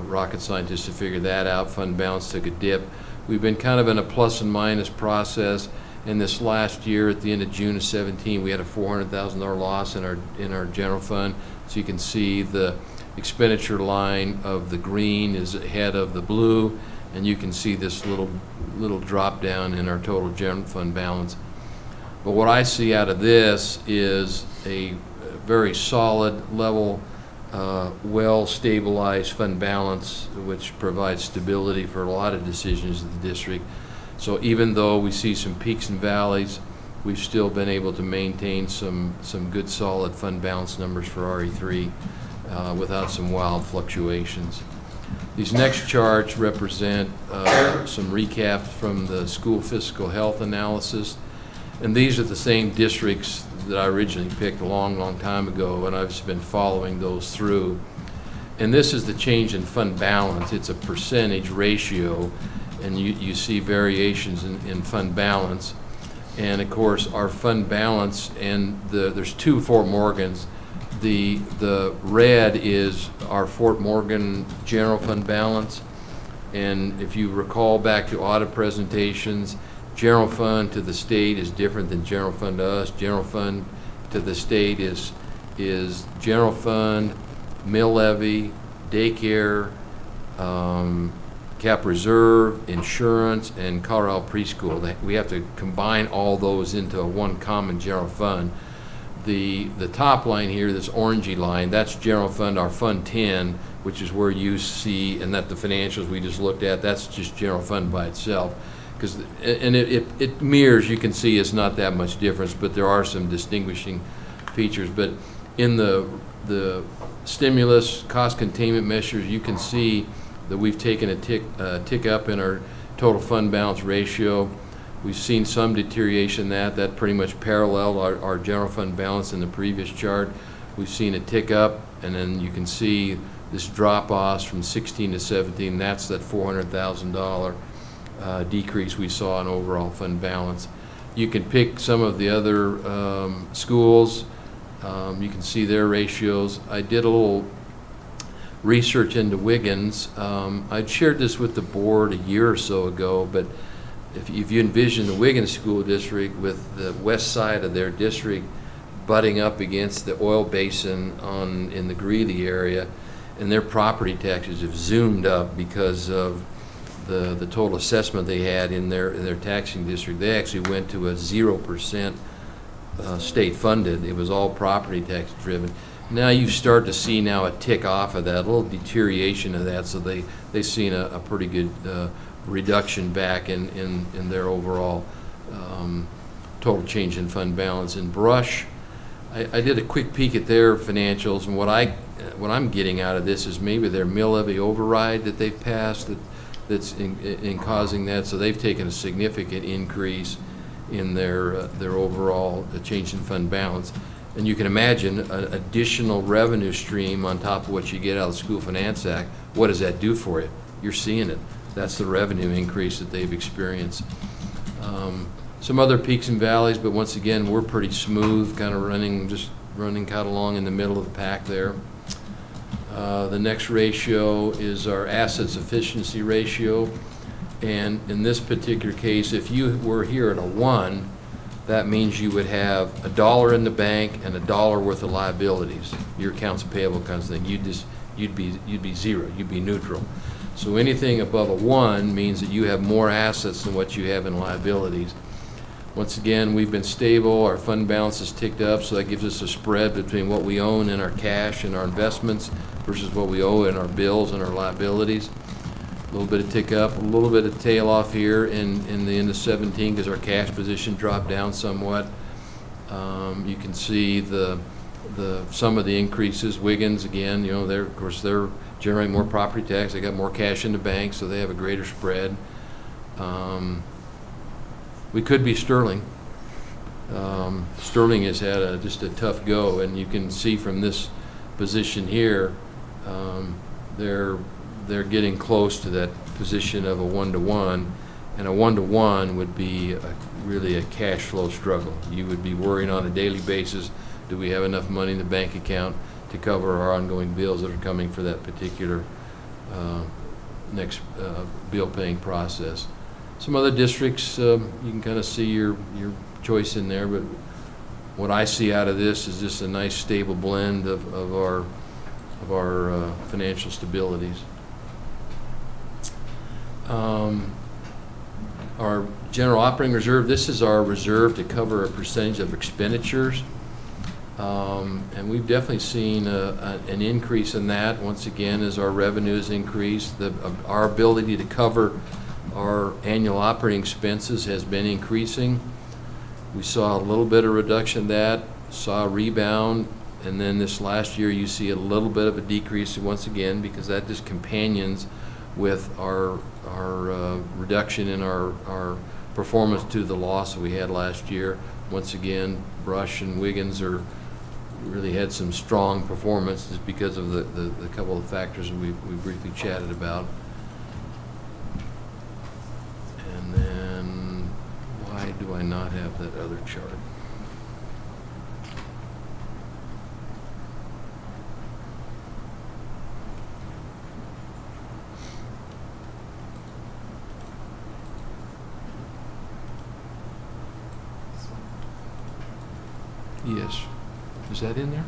S1: rocket scientist to figure that out. Fund balance took a dip. We've been kind of in a plus and minus process. In this last year, at the end of June of 17, we had a $400,000 loss in our general fund. So you can see the expenditure line of the green is ahead of the blue, and you can see this little drop down in our total general fund balance. But what I see out of this is a very solid level, well-stabilized fund balance, which provides stability for a lot of decisions of the district. So even though we see some peaks and valleys, we've still been able to maintain some good solid fund balance numbers for RE3 without some wild fluctuations. These next charts represent some recaps from the school fiscal health analysis. And these are the same districts that I originally picked a long time ago, and I've just been following those through. And this is the change in fund balance. It's a percentage ratio, and you see variations in fund balance. And of course, our fund balance, and there's two Fort Morgans. The red is our Fort Morgan general fund balance. And if you recall back to audit presentations, general fund to the state is different than general fund to us. General fund to the state is general fund, mill levy, daycare, cap reserve, insurance, and Colorado preschool. We have to combine all those into one common general fund. The top line here, this orangey line, that's general fund, our Fund 10, which is where you see, and that the financials we just looked at, that's just general fund by itself. And it mirrors, you can see it's not that much difference, but there are some distinguishing features. But in the stimulus cost containment measures, you can see that we've taken a tick up in our total fund balance ratio. We've seen some deterioration in that pretty much paralleled our general fund balance in the previous chart. We've seen a tick up, and then you can see this drop-off from 16 to 17. That's that $400,000 decrease we saw in overall fund balance. You can pick some of the other schools. You can see their ratios. I did a little research into Wiggins. I'd shared this with the board a year or so ago, but if you envision the Wiggins School District with the west side of their district butting up against the oil basin in the Greeley area, and their property taxes have zoomed up because of the total assessment they had in their taxing district. They actually went to a 0% state funded. It was all property tax driven. Now you start to see now a tick off of that, a little deterioration of that, so they've seen a pretty good reduction back in their overall total change in fund balance. In Brush, I did a quick peek at their financials, and what I'm getting out of this is maybe their mill levy override that they've passed that's in causing that. So they've taken a significant increase in their overall change in fund balance. And you can imagine an additional revenue stream on top of what you get out of the School Finance Act. What does that do for you? You're seeing it. That's the revenue increase that they've experienced. Some other peaks and valleys, but once again, we're pretty smooth, kind of running kind of along in the middle of the pack there. The next ratio is our assets efficiency ratio. And in this particular case, if you were here at a 1, that means you would have $1 in the bank and $1 worth of liabilities, your accounts payable kind of thing. You'd be zero. You'd be neutral. So anything above a 1 means that you have more assets than what you have in liabilities. Once again, we've been stable. Our fund balance has ticked up, so that gives us a spread between what we own in our cash and our investments versus what we owe in our bills and our liabilities. A little bit of tick up, a little bit of tail off here in the end of 17 because our cash position dropped down somewhat. You can see some of the increases. Wiggins, again, they're generating more property tax. They got more cash in the bank, so they have a greater spread. We could be Sterling. Sterling has had just a tough go, and you can see from this position here, they're getting close to that position of a 1-to-1, and a 1-to-1 would be really a cash flow struggle. You would be worrying on a daily basis, do we have enough money in the bank account to cover our ongoing bills that are coming for that particular next bill paying process. Some other districts, you can kind of see your choice in there, but what I see out of this is just a nice stable blend of our financial stabilities. Our general operating reserve, this is our reserve to cover a percentage of expenditures. And we've definitely seen an increase in that, once again, as our revenues increase. Our ability to cover our annual operating expenses has been increasing. We saw a little bit of reduction in that, saw a rebound, and then this last year you see a little bit of a decrease once again because that just companions with our reduction in our performance to the loss that we had last year. Once again, Brush and Wiggins really had some strong performance just because of the couple of factors that we briefly chatted about. And then why do I not not have that other chart. Yes. Is that in there?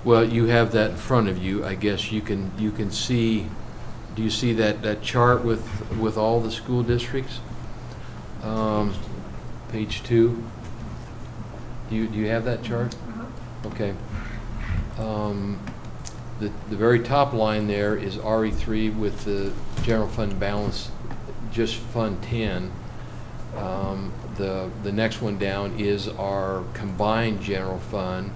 S1: Well, you have that in front of you. I guess you can see, do you see that chart with all the school districts? Page 2. Do you have that chart? Okay. The very top line there is RE3 with the general fund balance, just Fund 10. The next one down is our combined general fund,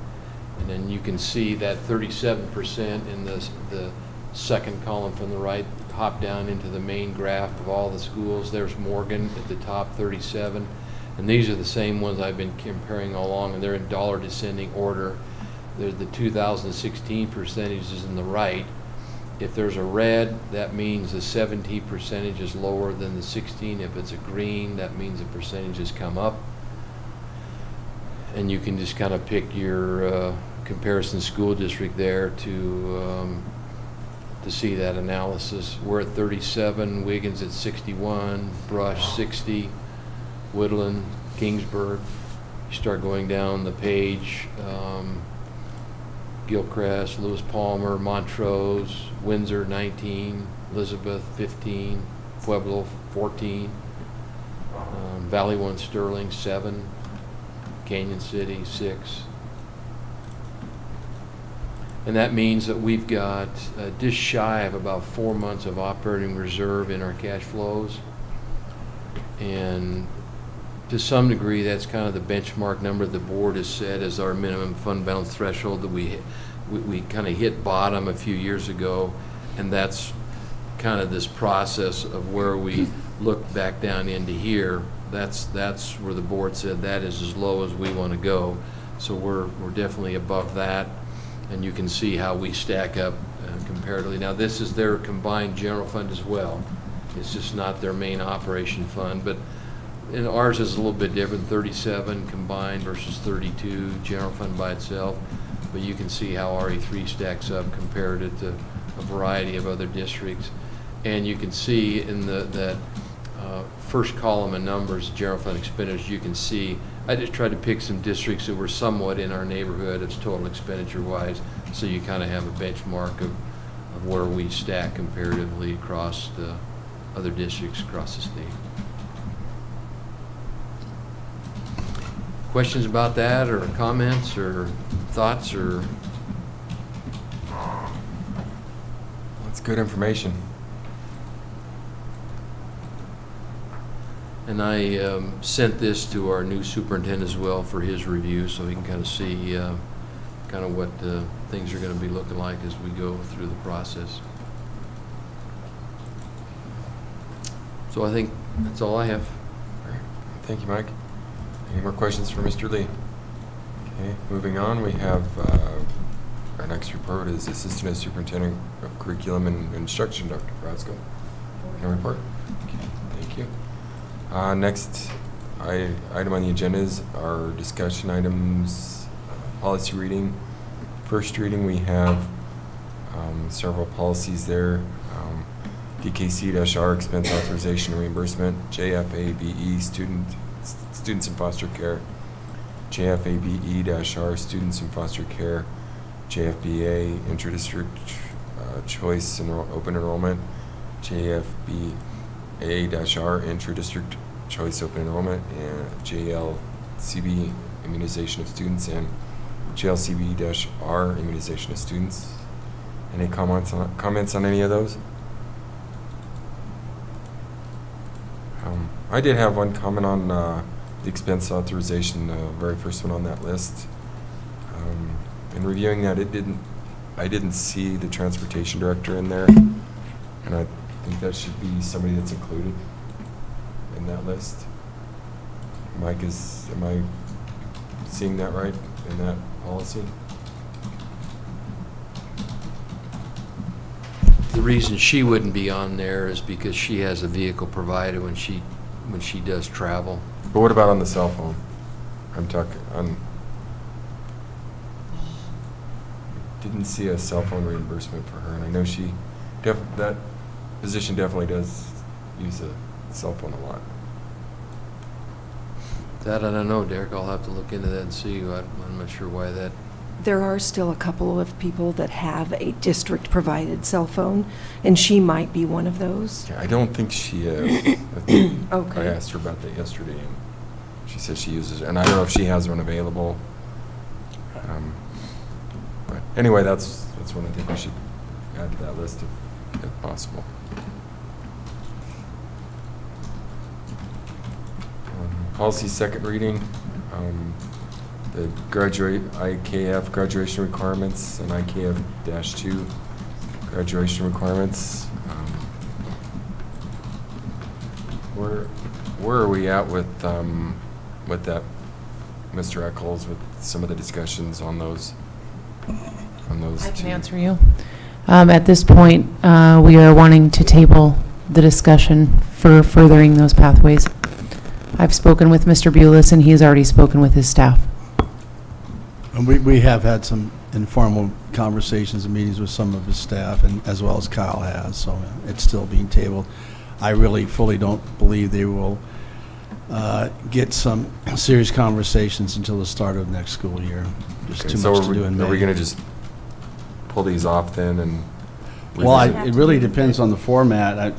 S1: and then you can see that 37% in the second column from the right. Hop down into the main graph of all the schools. There's Morgan at the top, 37. And these are the same ones I've been comparing all along, and they're in dollar descending order. There's the 2016 percentages in the right. If there's a red, that means the 17 percentage is lower than the 16. If it's a green, that means the percentages come up. And you can just kind of pick your comparison school district there to see that analysis. We're at 37, Wiggins at 61, Brush 60, Woodland, Kingsburg. You start going down the page, Gilchrist, Lewis Palmer, Montrose, Windsor 19, Elizabeth 15, Pueblo 14, Valley One Sterling 7, Canyon City 6. And that means that we've got just shy of about 4 months of operating reserve in our cash flows. And to some degree, that's kind of the benchmark number the board has set as our minimum fund balance threshold that we kind of hit bottom a few years ago. And that's kind of this process of where we look back down into here. That's where the board said that is as low as we want to go. So we're definitely above that. And you can see how we stack up comparatively. Now, this is their combined general fund as well. It's just not their main operation fund, but ours is a little bit different, 37 combined versus 32 general fund by itself. But you can see how RE3 stacks up compared to a variety of other districts. And you can see in that first column of numbers, general fund expenditures, you can see I just tried to pick some districts that were somewhat in our neighborhood as total expenditure wise, so you kind of have a benchmark of where we stack comparatively across the other districts across the state. Questions about that, or comments, or thoughts, or?
S2: That's good information.
S1: And I sent this to our new superintendent as well for his review, so he can kind of see kind of what things are going to be looking like as we go through the process. So I think that's all I have.
S2: All right. Thank you, Mike. Any more questions for Mr. Lee? Okay, moving on, we have our next report is Assistant Superintendent of Curriculum and Instruction, Dr. Brazko. No report? Okay, thank you. Next item on the agenda is our discussion items, policy reading. First reading, we have several policies there. DKC-R, expense authorization and reimbursement, JFABE, students in foster care, JFABE-R, students in foster care, JFBA, inter-district choice and open enrollment, JFBA-R, intra-district choice open enrollment, and JLCB, immunization of students, and JLCB-R, immunization of students. Any comments on any of those? I did have one comment on the expense authorization, the very first one on that list. In reviewing that, I didn't see the transportation director in there, and I think that should be somebody that's included in that list. Mike, am I seeing that right in that policy?
S1: The reason she wouldn't be on there is because she has a vehicle provided when she does travel.
S2: But what about on the cell phone? I'm talking on. Didn't see a cell phone reimbursement for her, and I know that position definitely does use a cell phone a lot.
S1: That I don't know, Derek. I'll have to look into that and see. I'm not sure why that.
S3: There are still a couple of people that have a district-provided cell phone, and she might be one of those.
S2: Yeah, I don't think she is.
S3: Okay.
S2: I asked her about that yesterday, and she said she uses it, and I don't know if she has one available. But anyway, that's one I think we should add to that list if possible. Policy second reading, the IKF graduation requirements and IKF-2 graduation requirements. Where are we at with that, Mr. Eccles, with some of the discussions on those?
S15: I can
S2: two?
S15: answer you. At this point, we are wanting to table the discussion for furthering those pathways. I've spoken with Mr. Bulis, and he has already spoken with his staff.
S7: And we have had some informal conversations and meetings with some of his staff, and as well as Kyle has, so it's still being tabled. I really fully don't believe they will get some serious conversations until the start of next school year. Just
S2: Okay,
S7: too
S2: so
S7: much to do in May.
S2: Are we going to just pull these off then and?
S7: Well,
S2: revisit?
S7: it really depends on the format.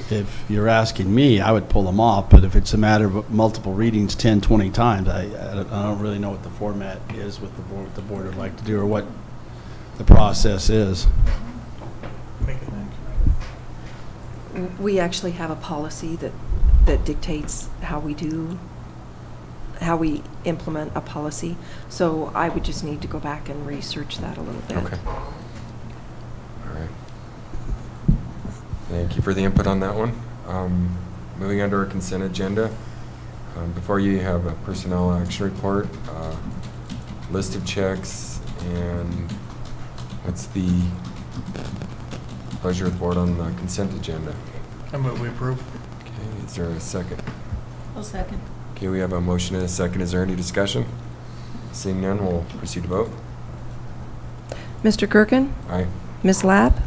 S7: If you're asking me, I would pull them off, but if it's a matter of multiple readings 10, 20 times, I don't really know what the format is with what the board would like to do or what the process is.
S3: We actually have a policy that dictates how we implement a policy. So I would just need to go back and research that a little bit.
S2: Okay. All right. Thank you for the input on that one. Moving on to our consent agenda. Before you have a personnel action report, list of checks, and what's the pleasure of the board on the consent agenda?
S18: I move we approve.
S2: Okay, is there a second?
S15: I'll second.
S2: Okay, we have a motion and a second. Is there any discussion? Seeing none, we'll proceed to vote.
S3: Mr. Gerken?
S2: Aye.
S3: Ms. Lapp?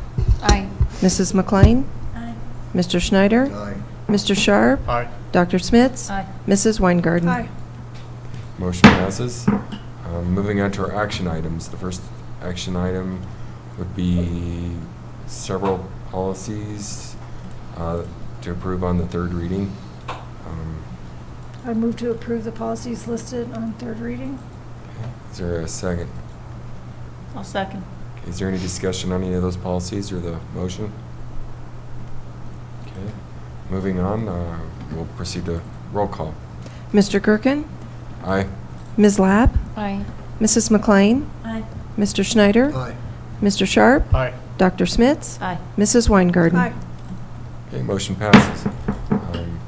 S15: Aye.
S3: Mrs. McLean?
S11: Aye.
S3: Mr. Schneider?
S4: Aye.
S3: Mr. Sharp?
S18: Aye.
S3: Dr. Smits?
S15: Aye.
S3: Mrs. Weingarten?
S6: Aye.
S2: Motion passes. Moving on to our action items. The first action item would be several policies to approve on the third reading.
S6: I move to approve the policies listed on third reading.
S2: Is there a second?
S15: I'll second.
S2: Is there any discussion on any of those policies or the motion? Okay. Moving on, we'll proceed to roll call.
S3: Mr. Gerken?
S2: Aye.
S3: Ms. Lapp?
S15: Aye.
S3: Mrs. McLean?
S11: Aye.
S3: Mr. Schneider?
S4: Aye.
S3: Mr. Sharp?
S18: Aye.
S3: Dr. Smits?
S15: Aye.
S3: Mrs. Weingarten?
S6: Aye.
S2: Okay, motion passes.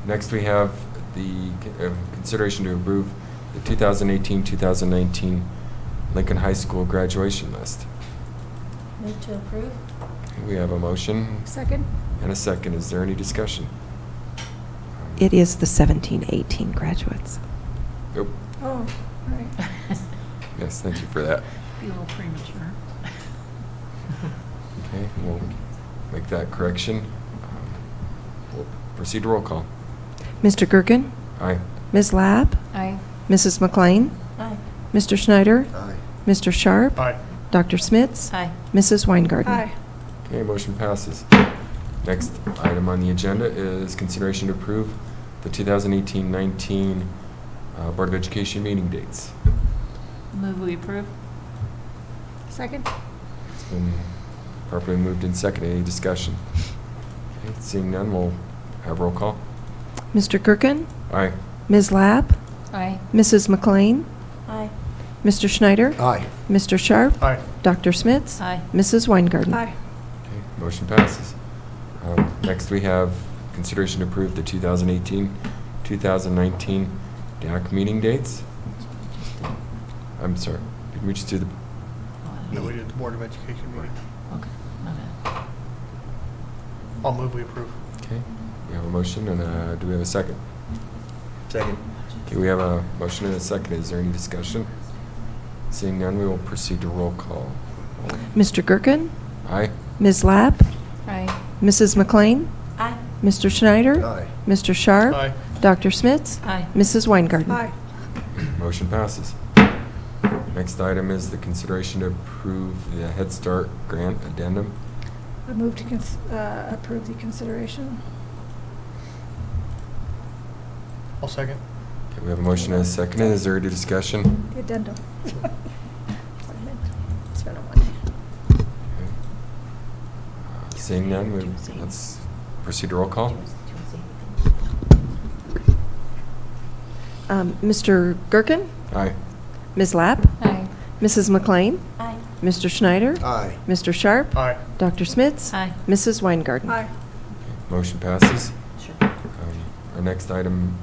S2: Next, we have the consideration to approve the 2018-2019 Lincoln High School graduation list.
S11: Move to approve.
S2: Okay, we have a motion
S6: Second?
S2: and a second. Is there any discussion?
S3: It is the 17-18 graduates.
S2: Yep.
S6: Oh, right.
S2: Yes, thank you for that.
S15: Be a little premature.
S2: Okay, we'll make that correction. We'll proceed to roll call.
S3: Mr. Gerken?
S2: Aye.
S3: Ms. Lapp?
S15: Aye.
S3: Mrs. McLean?
S11: Aye.
S3: Mr. Schneider?
S4: Aye.
S3: Mr. Sharp?
S18: Aye.
S3: Dr. Smits?
S15: Aye.
S3: Mrs. Weingarten?
S6: Aye.
S2: Okay, motion passes. Next item on the agenda is consideration to approve the 2018-19 Board of Education meeting dates.
S15: Move we approve.
S6: Second?
S2: It's been properly moved and seconded. Any discussion? Okay, seeing none, we'll have roll call.
S3: Mr. Gerken?
S2: Aye.
S3: Ms. Lapp?
S15: Aye.
S3: Mrs. McLean?
S11: Aye.
S3: Mr. Schneider?
S4: Aye.
S3: Mr. Sharp?
S18: Aye.
S3: Dr. Smits?
S15: Aye.
S3: Mrs. Weingarten?
S6: Aye.
S2: Okay, motion passes. Next, we have consideration to approve the 2018-2019 2019 DAC meeting dates. I'm sorry, did we just do the?
S18: No, we did the Board of Education meeting.
S15: Okay, my bad.
S18: I'll move we approve.
S2: Okay, we have a motion, and do we have a second?
S4: Second.
S2: Okay, we have a motion and a second. Is there any discussion? Seeing none, we will proceed to roll call.
S3: Mr. Gerken?
S2: Aye.
S3: Ms. Lapp?
S11: Aye.
S3: Mrs. McLean?
S11: Aye.
S3: Mr. Schneider?
S4: Aye.
S3: Mr. Sharp?
S18: Aye.
S3: Dr. Smits?
S11: Aye.
S3: Mrs. Weingarten?
S6: Aye.
S2: Motion passes. Next item is the consideration to approve the Head Start grant addendum.
S6: I move to approve the consideration.
S18: I'll second.
S2: Okay, we have a motion and a second. Is there any discussion?
S6: The addendum. That's what I meant. It's been a Monday.
S2: Seeing none, let's proceed to roll call.
S3: Mr. Gerken?
S2: Aye.
S3: Ms. Lapp?
S11: Aye.
S3: Mrs. McLean?
S11: Aye.
S3: Mr. Schneider?
S4: Aye.
S3: Mr. Sharp?
S18: Aye.
S3: Dr. Smits?
S11: Aye.
S3: Mrs. Weingarten?
S6: Aye.
S2: Motion passes. Our next item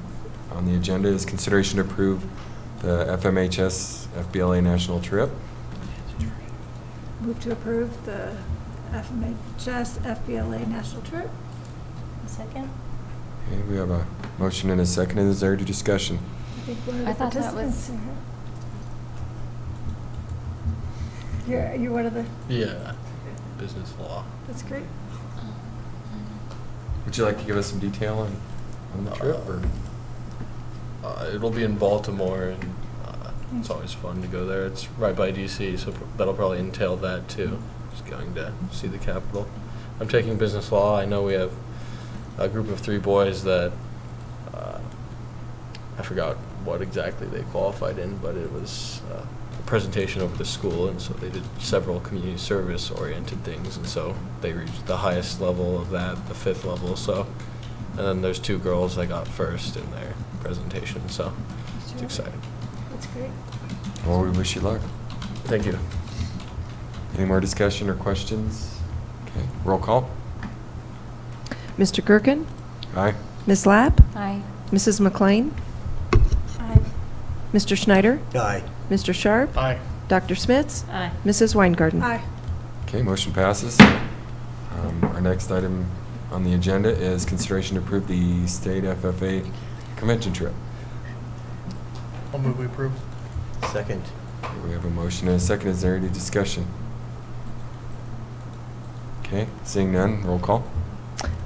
S2: on the agenda is consideration to approve the FMHS FBLA national trip.
S6: Move to approve the FMHS FBLA national trip.
S11: Second?
S2: Okay, we have a motion and a second. Is there any discussion?
S6: I think one of the
S11: I thought that
S6: participants
S11: was-
S6: are here. You're one of the,
S16: Yeah, business law.
S6: that's great.
S2: Would you like to give us some detail on the trip? Or?
S16: It'll be in Baltimore, and it's always fun to go there. It's right by DC, so that'll probably entail that too. Just going to see the Capitol. I'm taking business law. I know we have a group of 3 boys that I forgot what exactly they qualified in, but it was a presentation over the school, and so they did several community service oriented things, and so they reached the highest level of that, the 5th level. So, and then there's 2 girls that got first in their presentation, so it's exciting.
S6: That's great.
S2: Well, we wish you luck.
S16: Thank you.
S2: Any more discussion or questions? Okay, roll call.
S3: Mr. Gerken?
S2: Aye.
S3: Ms. Lapp?
S11: Aye.
S3: Mrs. McLean?
S11: Aye.
S3: Mr. Schneider?
S4: Aye.
S3: Mr. Sharp?
S18: Aye.
S3: Dr. Smits?
S11: Aye.
S3: Mrs. Weingarten?
S6: Aye.
S2: Okay, motion passes. Our next item on the agenda is consideration to approve the state FFA convention trip.
S18: I'll move we approve.
S4: Second.
S2: Okay, we have a motion and a second. Is there any discussion? Okay, seeing none, roll call.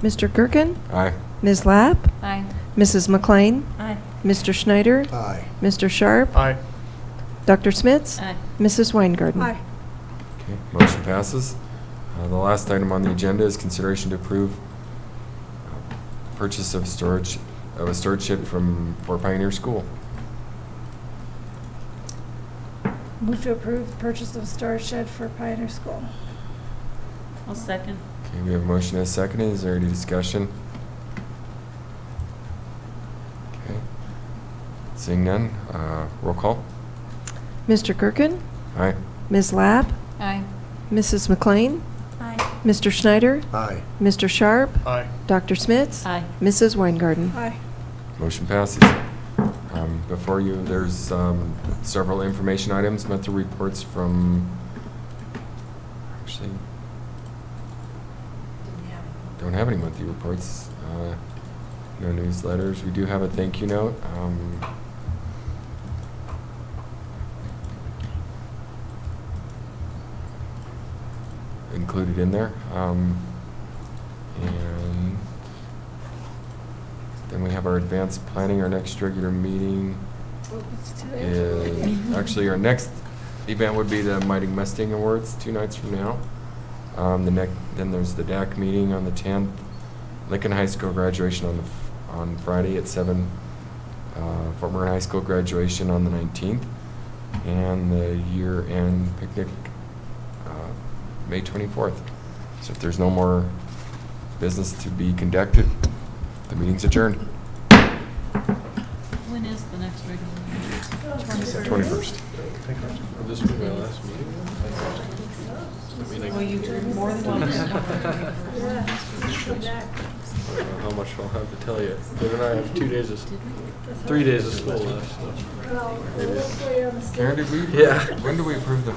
S3: Mr. Gerken?
S2: Aye.
S3: Ms. Lapp?
S11: Aye.
S3: Mrs. McLean?
S11: Aye.
S3: Mr. Schneider?
S4: Aye.
S3: Mr. Sharp?
S18: Aye.
S3: Dr. Smits?
S11: Aye.
S3: Mrs. Weingarten?
S6: Aye.
S2: Okay, motion passes. The last item on the agenda is consideration to approve purchase of a storage shed for Pioneer School.
S6: Move to approve the purchase of a storage shed for Pioneer School.
S11: I'll second.
S2: Okay, we have a motion and a second. Is there any discussion? Okay. Seeing none, roll call.
S3: Mr. Gerken?
S2: Aye.
S3: Ms. Lapp?
S11: Aye.
S3: Mrs. McLean?
S11: Aye.
S3: Mr. Schneider?
S4: Aye.
S3: Mr. Sharp?
S18: Aye.
S3: Dr. Smits?
S11: Aye.
S3: Mrs. Weingarten?
S6: Aye.
S2: Motion passes. Before you, there's several information items, monthly reports from, actually, don't have any monthly reports. No newsletters. We do have a thank you note. Included in there. And then we have our advanced planning. Our next regular meeting is, actually, our next event would be the Mighty Mustang Awards 2 nights from now. Then there's the DAC meeting on the 10th. Lincoln High School graduation on Friday at 7. Fort McMurray High School graduation on the 19th. And the year-end picnic May 24th. So if there's no more business to be conducted, the meeting's adjourned.
S5: When is the next regular meeting?
S2: 21st.
S16: Will this be my last meeting?
S5: Well, you turned more than one.
S16: I don't know how much I'll have to tell you. But then I have 3 days of school left. So maybe.
S2: Karen, did we?
S16: Yeah.
S2: When do we approve the